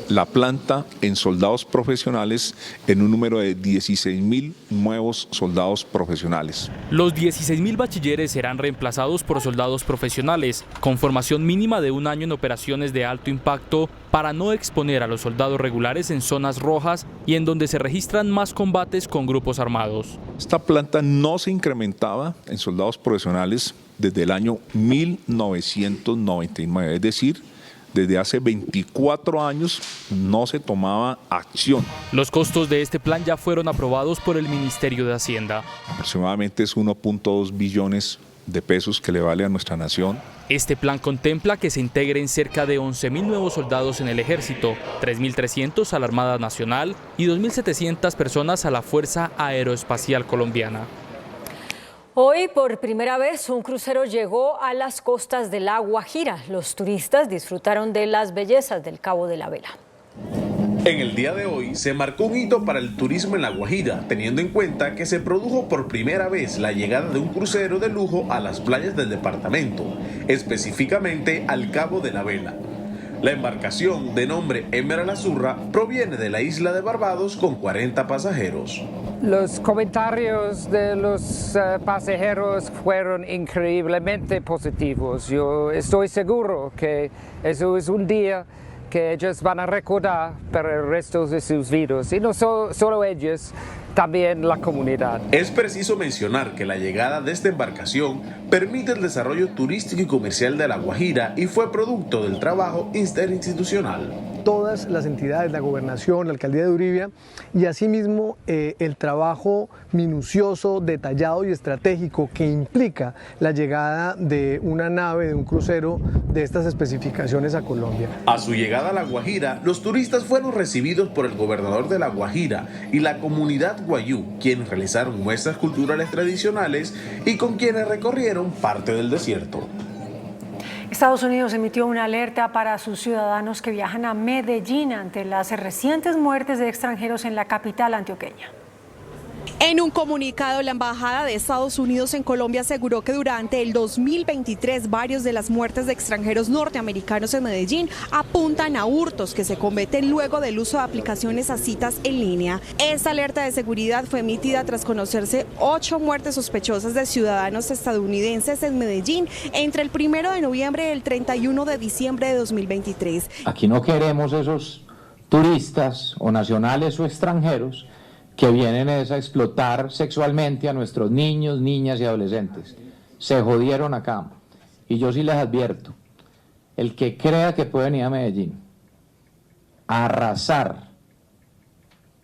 la planta en soldados profesionales en un número de 16.000 nuevos soldados profesionales. Los 16.000 bachilleres serán reemplazados por soldados profesionales, con formación mínima de 1 año en operaciones de alto impacto para no exponer a los soldados regulares en zonas rojas y en donde se registran más combates con grupos armados. Esta planta no se incrementaba en soldados profesionales desde el año 1999, es decir, desde hace 24 años no se tomaba acción. Los costos de este plan ya fueron aprobados por el Ministerio de Hacienda. Aproximadamente es 1.2 billones de pesos que le vale a nuestra nación. Este plan contempla que se integren cerca de 11.000 nuevos soldados en el Ejército, 3.300 a la Armada Nacional y 2.700 personas a la Fuerza Aeroespacial Colombiana. Hoy, por primera vez, un crucero llegó a las costas de La Guajira. Los turistas disfrutaron de las bellezas del Cabo de la Vela. En el día de hoy se marcó un hito para el turismo en La Guajira, teniendo en cuenta que se produjo por primera vez la llegada de un crucero de lujo a las playas del departamento, específicamente al Cabo de la Vela. La embarcación, de nombre Emerald Azurra, proviene de la isla de Barbados con 40 pasajeros. Los comentarios de los pasajeros fueron increíblemente positivos. Yo estoy seguro que eso es un día que ellos van a recordar para el resto de sus vidas. Y no solo ellos, también la comunidad. Es preciso mencionar que la llegada de esta embarcación permite el desarrollo turístico y comercial de La Guajira y fue producto del trabajo interinstitucional. Todas las entidades, la gobernación, la alcaldía de Uribia y asimismo el trabajo minucioso, detallado y estratégico que implica la llegada de una nave, de un crucero de estas especificaciones a Colombia. A su llegada a La Guajira, los turistas fueron recibidos por el gobernador de La Guajira y la comunidad guayú, quienes realizaron muestras culturales tradicionales y con quienes recorrieron parte del desierto. Estados Unidos emitió una alerta para sus ciudadanos que viajan a Medellín ante las recientes muertes de extranjeros en la capital antioqueña. En un comunicado, la Embajada de Estados Unidos en Colombia aseguró que durante el 2023 varios de las muertes de extranjeros norteamericanos en Medellín apuntan a hurtos que se cometen luego del uso de aplicaciones a citas en línea. Esta alerta de seguridad fue emitida tras conocerse 8 muertes sospechosas de ciudadanos estadounidenses en Medellín entre el 1 de noviembre y el 31 de diciembre de 2023. Aquí no queremos esos turistas o nacionales o extranjeros que vienen a explotar sexualmente a nuestros niños, niñas y adolescentes. Se jodieron acá. Y yo sí les advierto, el que crea que puede venir a Medellín a arrasar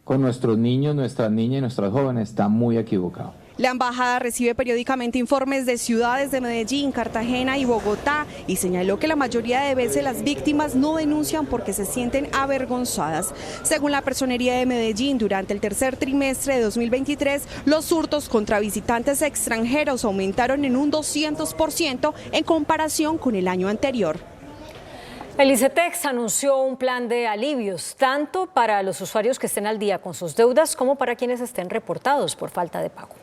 con nuestros niños, nuestras niñas y nuestros jóvenes está muy equivocado. La embajada recibe periódicamente informes de ciudades de Medellín, Cartagena y Bogotá y señaló que la mayoría de veces las víctimas no denuncian porque se sienten avergonzadas. Según la Personería de Medellín, durante el tercer trimestre de 2023, los hurtos contra visitantes extranjeros aumentaron en un 200% en comparación con el año anterior. El ICETEX anunció un plan de alivios, tanto para los usuarios que estén al día con sus deudas como para quienes estén reportados por falta de pago.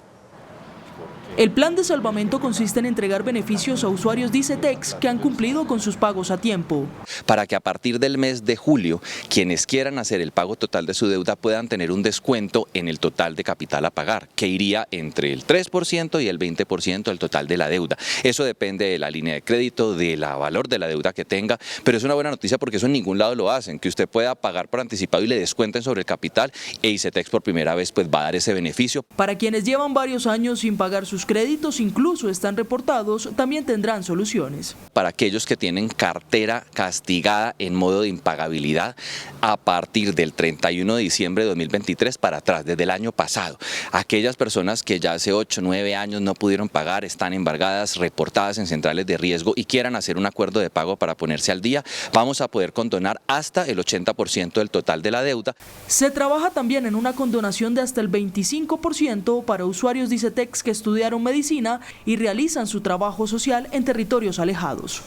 El plan de salvamento consiste en entregar beneficios a usuarios de ICETEX que han cumplido con sus pagos a tiempo. Para que a partir del mes de julio, quienes quieran hacer el pago total de su deuda puedan tener un descuento en el total de capital a pagar, que iría entre el 3% y el 20% del total de la deuda. Eso depende de la línea de crédito, del valor de la deuda que tenga, pero es una buena noticia porque eso en ningún lado lo hacen, que usted pueda pagar por anticipado y le descuenten sobre el capital, e ICETEX por primera vez pues va a dar ese beneficio. Para quienes llevan varios años sin pagar sus créditos, incluso están reportados, también tendrán soluciones. Para aquellos que tienen cartera castigada en modo de impagabilidad a partir del 31 de diciembre de 2023 para atrás, desde el año pasado. Aquellas personas que ya hace 8 o 9 años no pudieron pagar, están embargadas, reportadas en centrales de riesgo y quieran hacer un acuerdo de pago para ponerse al día, vamos a poder condonar hasta el 80% del total de la deuda. Se trabaja también en una condonación de hasta el 25% para usuarios de ICETEX que estudiaron medicina y realizan su trabajo social en territorios alejados.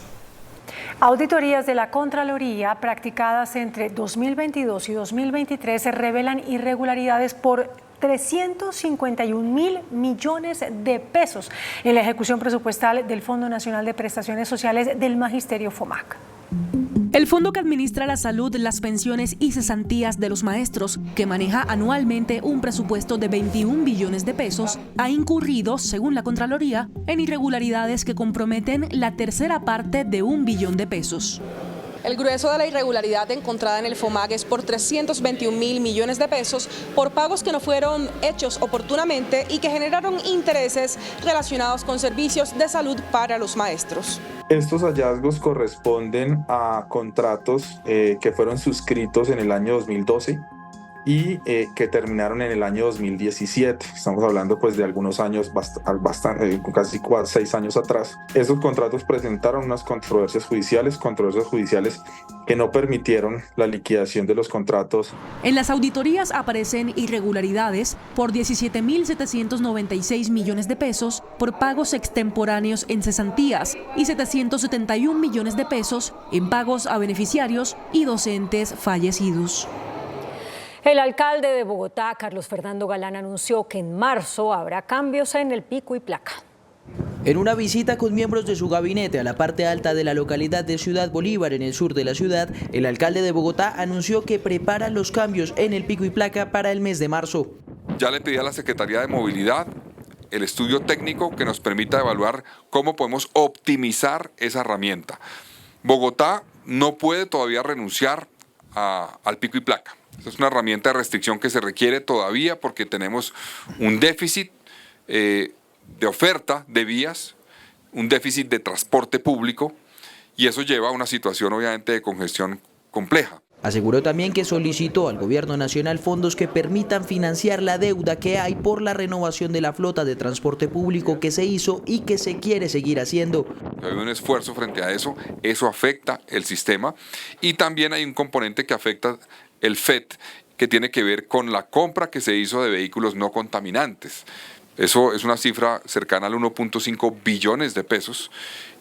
Auditorías de la Contraloría practicadas entre 2022 y 2023 revelan irregularidades por 351.000 millones de pesos en la ejecución presupuestal del Fondo Nacional de Prestaciones Sociales del Magisterio FOMAC. El fondo que administra la salud, las pensiones y cesantías de los maestros, que maneja anualmente un presupuesto de 21 billones de pesos, ha incurrido, según la Contraloría, en irregularidades que comprometen la tercera parte de 1 billón de pesos. El grueso de la irregularidad encontrada en el FOMAC es por 321.000 millones de pesos por pagos que no fueron hechos oportunamente y que generaron intereses relacionados con servicios de salud para los maestros. Estos hallazgos corresponden a contratos que fueron suscritos en el año 2012 y que terminaron en el año 2017. Estamos hablando pues de algunos años, casi 6 años atrás. Estos contratos presentaron unas controversias judiciales que no permitieron la liquidación de los contratos. En las auditorías aparecen irregularidades por 17.796 millones de pesos por pagos extemporáneos en cesantías y 771 millones de pesos en pagos a beneficiarios y docentes fallecidos. El alcalde de Bogotá, Carlos Fernando Galán, anunció que en marzo habrá cambios en el pico y placa. En una visita con miembros de su gabinete a la parte alta de la localidad de Ciudad Bolívar, en el sur de la ciudad, el alcalde de Bogotá anunció que prepara los cambios en el pico y placa para el mes de marzo. Ya le pedí a la Secretaría de Movilidad el estudio técnico que nos permita evaluar cómo podemos optimizar esa herramienta. Bogotá no puede todavía renunciar al pico y placa. Es una herramienta de restricción que se requiere todavía porque tenemos un déficit de oferta de vías, un déficit de transporte público y eso lleva a una situación obviamente de congestión compleja. Aseguró también que solicitó al gobierno nacional fondos que permitan financiar la deuda que hay por la renovación de la flota de transporte público que se hizo y que se quiere seguir haciendo. Hay un esfuerzo frente a eso afecta el sistema y también hay un componente que afecta el FET que tiene que ver con la compra que se hizo de vehículos no contaminantes. Eso es una cifra cercana al 1.5 billones de pesos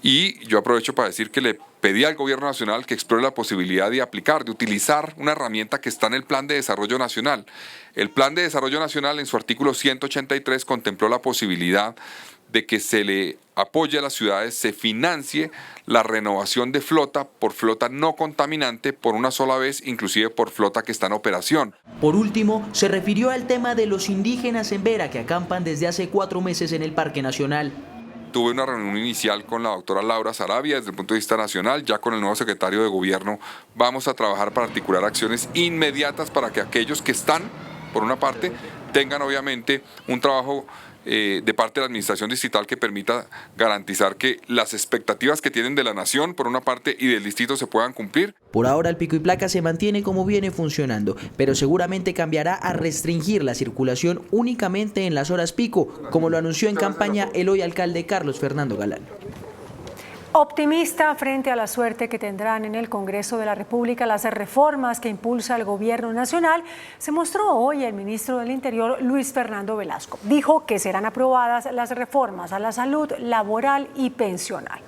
y yo aprovecho para decir que le pedí al gobierno nacional que explore la posibilidad de utilizar una herramienta que está en el Plan de Desarrollo Nacional. El Plan de Desarrollo Nacional en su artículo 183 contempló la posibilidad de que se le apoye a las ciudades, se financie la renovación de flota por flota no contaminante por una sola vez, inclusive por flota que está en operación. Por último, se refirió al tema de los indígenas en Vera que acampan desde hace 4 meses en el Parque Nacional. Tuve una reunión inicial con la doctora Laura Sarabia desde el punto de vista nacional, ya con el nuevo secretario de Gobierno vamos a trabajar para articular acciones inmediatas para que aquellos que están, por una parte, tengan obviamente un trabajo de parte de la administración distrital que permita garantizar que las expectativas que tienen de la nación, por una parte, y del distrito se puedan cumplir. Por ahora el pico y placa se mantiene como viene funcionando, pero seguramente cambiará a restringir la circulación únicamente en las horas pico, como lo anunció en campaña el hoy alcalde Carlos Fernando Galán. Optimista frente a la suerte que tendrán en el Congreso de la República las reformas que impulsa el gobierno nacional, se mostró hoy el ministro del Interior, Luis Fernando Velasco. Dijo que serán aprobadas las reformas a la salud, laboral y pensional.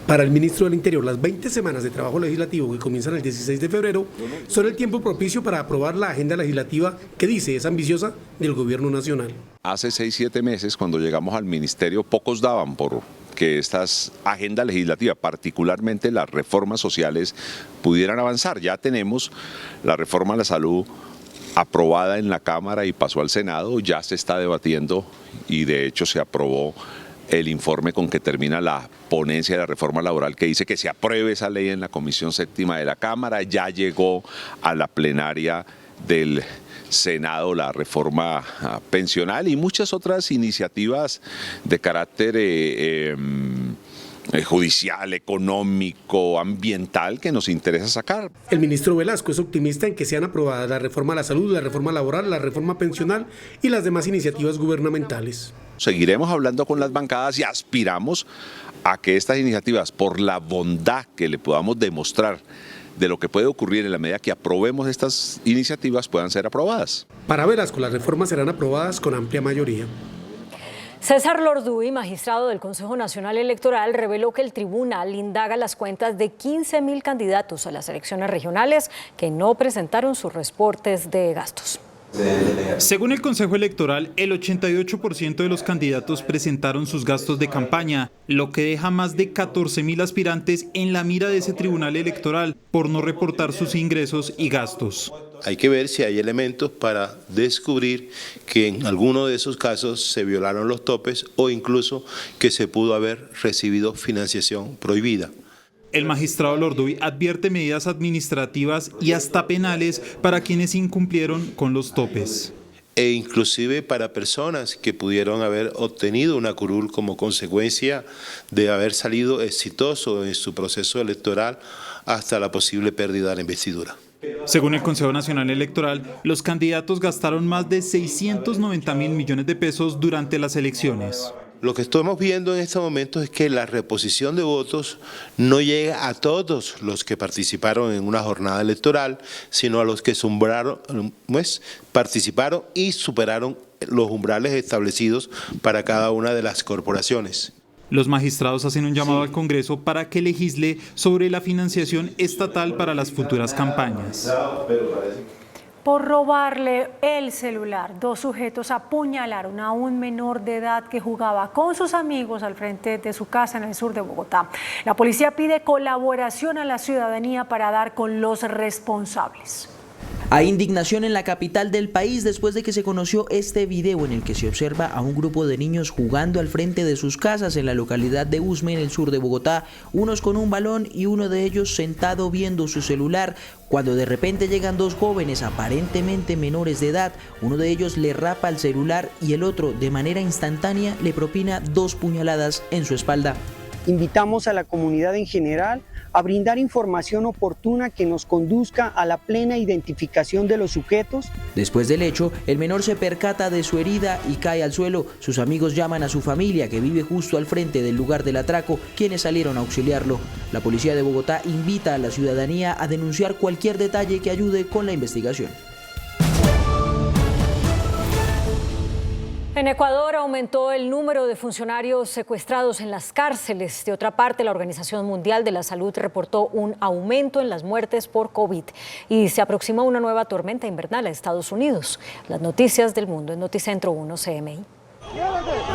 Para el ministro del Interior, las 20 semanas de trabajo legislativo que comienzan el 16 de febrero son el tiempo propicio para aprobar la agenda legislativa que dice es ambiciosa del gobierno nacional. Hace 6-7 meses, cuando llegamos al ministerio, pocos daban por que estas agendas legislativas, particularmente las reformas sociales, pudieran avanzar. Ya tenemos la reforma a la salud aprobada en la Cámara y pasó al Senado, ya se está debatiendo y de hecho se aprobó el informe con que termina la ponencia de la reforma laboral que dice que se apruebe esa ley en la Comisión Séptima de la Cámara, ya llegó a la plenaria del Senado la reforma pensional y muchas otras iniciativas de carácter judicial, económico, ambiental que nos interesa sacar. El ministro Velasco es optimista en que sean aprobadas la reforma a la salud, la reforma laboral, la reforma pensional y las demás iniciativas gubernamentales. Seguiremos hablando con las bancadas y aspiramos a que estas iniciativas, por la bondad que le podamos demostrar de lo que puede ocurrir en la medida que aprobemos estas iniciativas, puedan ser aprobadas. Para Velasco, las reformas serán aprobadas con amplia mayoría. César Lorduy, magistrado del Consejo Nacional Electoral, reveló que el tribunal indaga las cuentas de 15.000 candidatos a las elecciones regionales que no presentaron sus reportes de gastos. Según el Consejo Electoral, el 88% de los candidatos presentaron sus gastos de campaña, lo que deja más de 14.000 aspirantes en la mira de ese tribunal electoral por no reportar sus ingresos y gastos. Hay que ver si hay elementos para descubrir que en alguno de esos casos se violaron los topes o incluso que se pudo haber recibido financiación prohibida. El magistrado Lorduy advierte medidas administrativas y hasta penales para quienes incumplieron con los topes. E inclusive para personas que pudieron haber obtenido una curul como consecuencia de haber salido exitoso en su proceso electoral hasta la posible pérdida de la investidura. Según el Consejo Nacional Electoral, los candidatos gastaron más de 690.000 millones de pesos durante las elecciones. Lo que estamos viendo en este momento es que la reposición de votos no llega a todos los que participaron en una jornada electoral, sino a los que participaron y superaron los umbrales establecidos para cada una de las corporaciones. Los magistrados hacen un llamado al Congreso para que legisle sobre la financiación estatal para las futuras campañas. Por robarle el celular, 2 sujetos apuñalaron a un menor de edad que jugaba con sus amigos al frente de su casa en el sur de Bogotá. La policía pide colaboración a la ciudadanía para dar con los responsables. Hay indignación en la capital del país después de que se conoció este video en el que se observa a un grupo de niños jugando al frente de sus casas en la localidad de Usme, en el sur de Bogotá, unos con un balón y uno de ellos sentado viendo su celular, cuando de repente llegan dos jóvenes aparentemente menores de edad. Uno de ellos le rapa el celular y el otro, de manera instantánea, le propina 2 puñaladas en su espalda. Invitamos a la comunidad en general a brindar información oportuna que nos conduzca a la plena identificación de los sujetos. Después del hecho, el menor se percata de su herida y cae al suelo. Sus amigos llaman a su familia, que vive justo al frente del lugar del atraco, quienes salieron a auxiliarlo. La policía de Bogotá invita a la ciudadanía a denunciar cualquier detalle que ayude con la investigación. En Ecuador aumentó el número de funcionarios secuestrados en las cárceles. De otra parte, la Organización Mundial de la Salud reportó un aumento en las muertes por COVID y se aproxima una nueva tormenta invernal a Estados Unidos. Las noticias del mundo en Noticentro 1 CMI.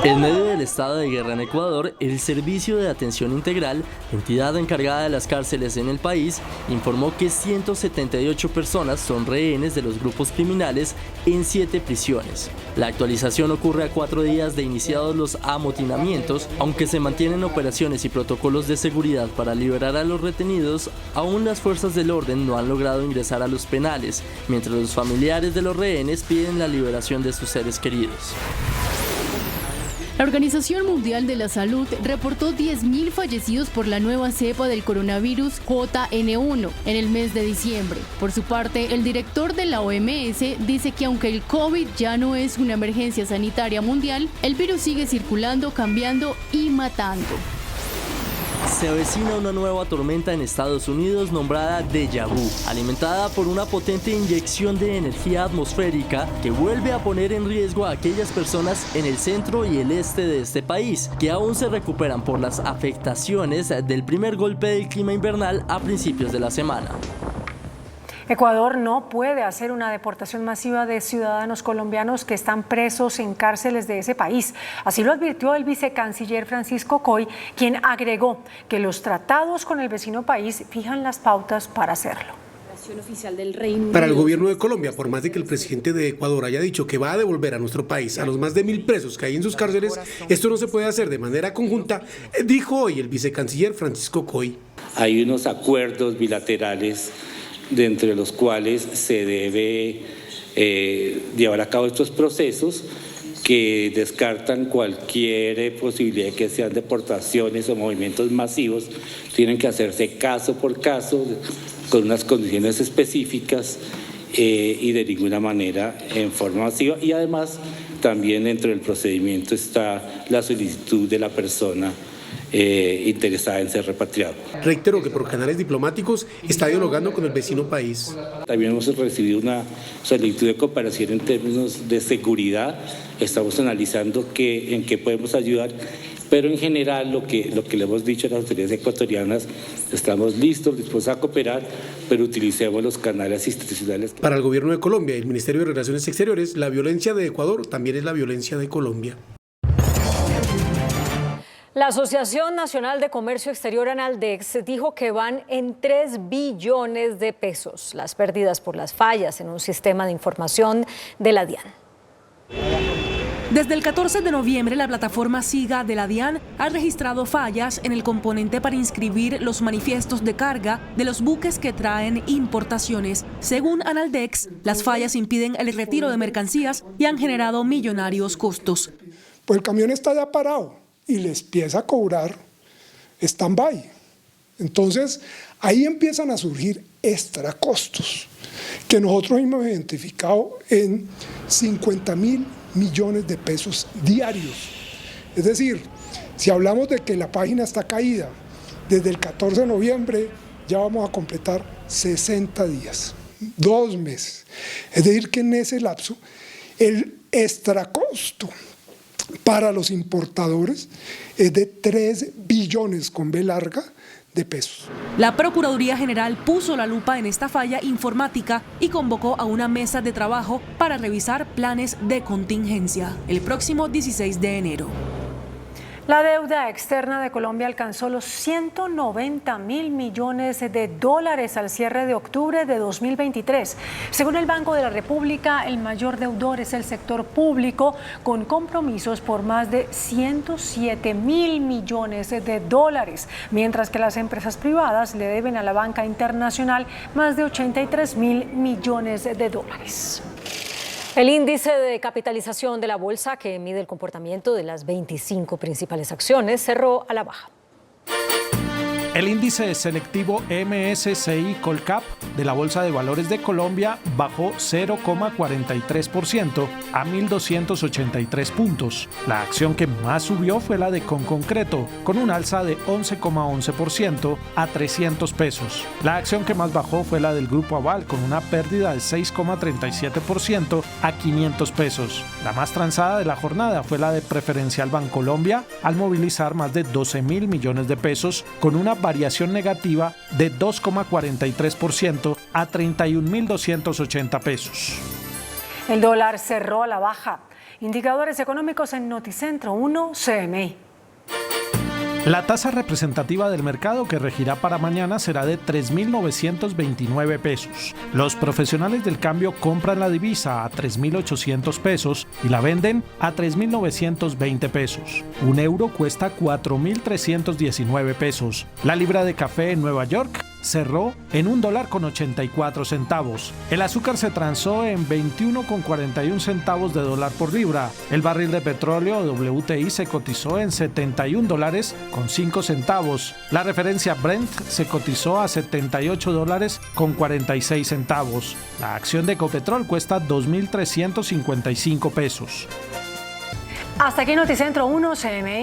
En medio del estado de guerra en Ecuador, el Servicio de Atención Integral, entidad encargada de las cárceles en el país, informó que 178 personas son rehenes de los grupos criminales en 7 prisiones. La actualización ocurre a 4 días de iniciados los amotinamientos. Aunque se mantienen operaciones y protocolos de seguridad para liberar a los retenidos, aún las fuerzas del orden no han logrado ingresar a los penales, mientras los familiares de los rehenes piden la liberación de sus seres queridos. La Organización Mundial de la Salud reportó 10.000 fallecidos por la nueva cepa del coronavirus JN1 en el mes de diciembre. Por su parte, el director de la OMS dice que aunque el COVID ya no es una emergencia sanitaria mundial, el virus sigue circulando, cambiando y matando. Se avecina una nueva tormenta en Estados Unidos nombrada Déjà Vu, alimentada por una potente inyección de energía atmosférica que vuelve a poner en riesgo a aquellas personas en el centro y el este de este país, que aún se recuperan por las afectaciones del primer golpe del clima invernal a principios de la semana. Ecuador no puede hacer una deportación masiva de ciudadanos colombianos que están presos en cárceles de ese país. Así lo advirtió el vicecanciller Francisco Coy, quien agregó que los tratados con el vecino país fijan las pautas para hacerlo. Para el gobierno de Colombia, por más de que el presidente de Ecuador haya dicho que va a devolver a nuestro país a los más de 1.000 presos que hay en sus cárceles, esto no se puede hacer de manera conjunta, dijo hoy el vicecanciller Francisco Coy. Hay unos acuerdos bilaterales de entre los cuales se debe llevar a cabo estos procesos que descartan cualquier posibilidad de que sean deportaciones o movimientos masivos. Tienen que hacerse caso por caso, con unas condiciones específicas y de ninguna manera en forma masiva. Y además también dentro del procedimiento está la solicitud de la persona interesada en ser repatriado. Reitero que por canales diplomáticos está dialogando con el vecino país. También hemos recibido una solicitud de cooperación en términos de seguridad. Estamos analizando en qué podemos ayudar, pero en general lo que le hemos dicho a las autoridades ecuatorianas, estamos dispuestos a cooperar, pero utilicemos los canales institucionales. Para el gobierno de Colombia y el Ministerio de Relaciones Exteriores, la violencia de Ecuador también es la violencia de Colombia. La Asociación Nacional de Comercio Exterior, Analdex, dijo que van en 3 billones de pesos las pérdidas por las fallas en un sistema de información de la DIAN. Desde el 14 de noviembre, la plataforma SIGA de la DIAN ha registrado fallas en el componente para inscribir los manifiestos de carga de los buques que traen importaciones. Según Analdex, las fallas impiden el retiro de mercancías y han generado millonarios costos. Pues el camión está ya parado y les empieza a cobrar stand-by. Entonces, ahí empiezan a surgir extra costos que nosotros hemos identificado en 50.000 millones de pesos diarios. Es decir, si hablamos de que la página está caída, desde el 14 de noviembre ya vamos a completar 60 días, 2 meses. Es decir, que en ese lapso el extra costo para los importadores es de 3 billones con B larga de pesos. La Procuraduría General puso la lupa en esta falla informática y convocó a una mesa de trabajo para revisar planes de contingencia el próximo 16 de enero. La deuda externa de Colombia alcanzó los 190.000 millones de dólares al cierre de octubre de 2023. Según el Banco de la República, el mayor deudor es el sector público, con compromisos por más de 107.000 millones de dólares, mientras que las empresas privadas le deben a la banca internacional más de 83.000 millones de dólares. El índice de capitalización de la bolsa, que mide el comportamiento de las 25 principales acciones, cerró a la baja. El índice selectivo MSCI Colcap de la Bolsa de Valores de Colombia bajó 0,43% a 1.283 puntos. La acción que más subió fue la de Conconcreto, con un alza de 11,11% a 300 pesos. La acción que más bajó fue la del Grupo Aval, con una pérdida del 6,37% a 500 pesos. La más transada de la jornada fue la de Preferencial Bancolombia, al movilizar más de 12.000 millones de pesos, con una variación negativa de 2,43% a 31.280 pesos. El dólar cerró a la baja. Indicadores económicos en Noticentro 1 CMI. La tasa representativa del mercado que regirá para mañana será de 3.929 pesos. Los profesionales del cambio compran la divisa a 3.800 pesos y la venden a 3.920 pesos. Un euro cuesta 4.319 pesos. La libra de café en Nueva York cerró en $1.84. El azúcar se transó en 21,41 centavos de dólar por libra. El barril de petróleo WTI se cotizó en $71.05. La referencia Brent se cotizó a $78.46. La acción de Ecopetrol cuesta 2.355 pesos. Hasta aquí Noticentro 1 CMI.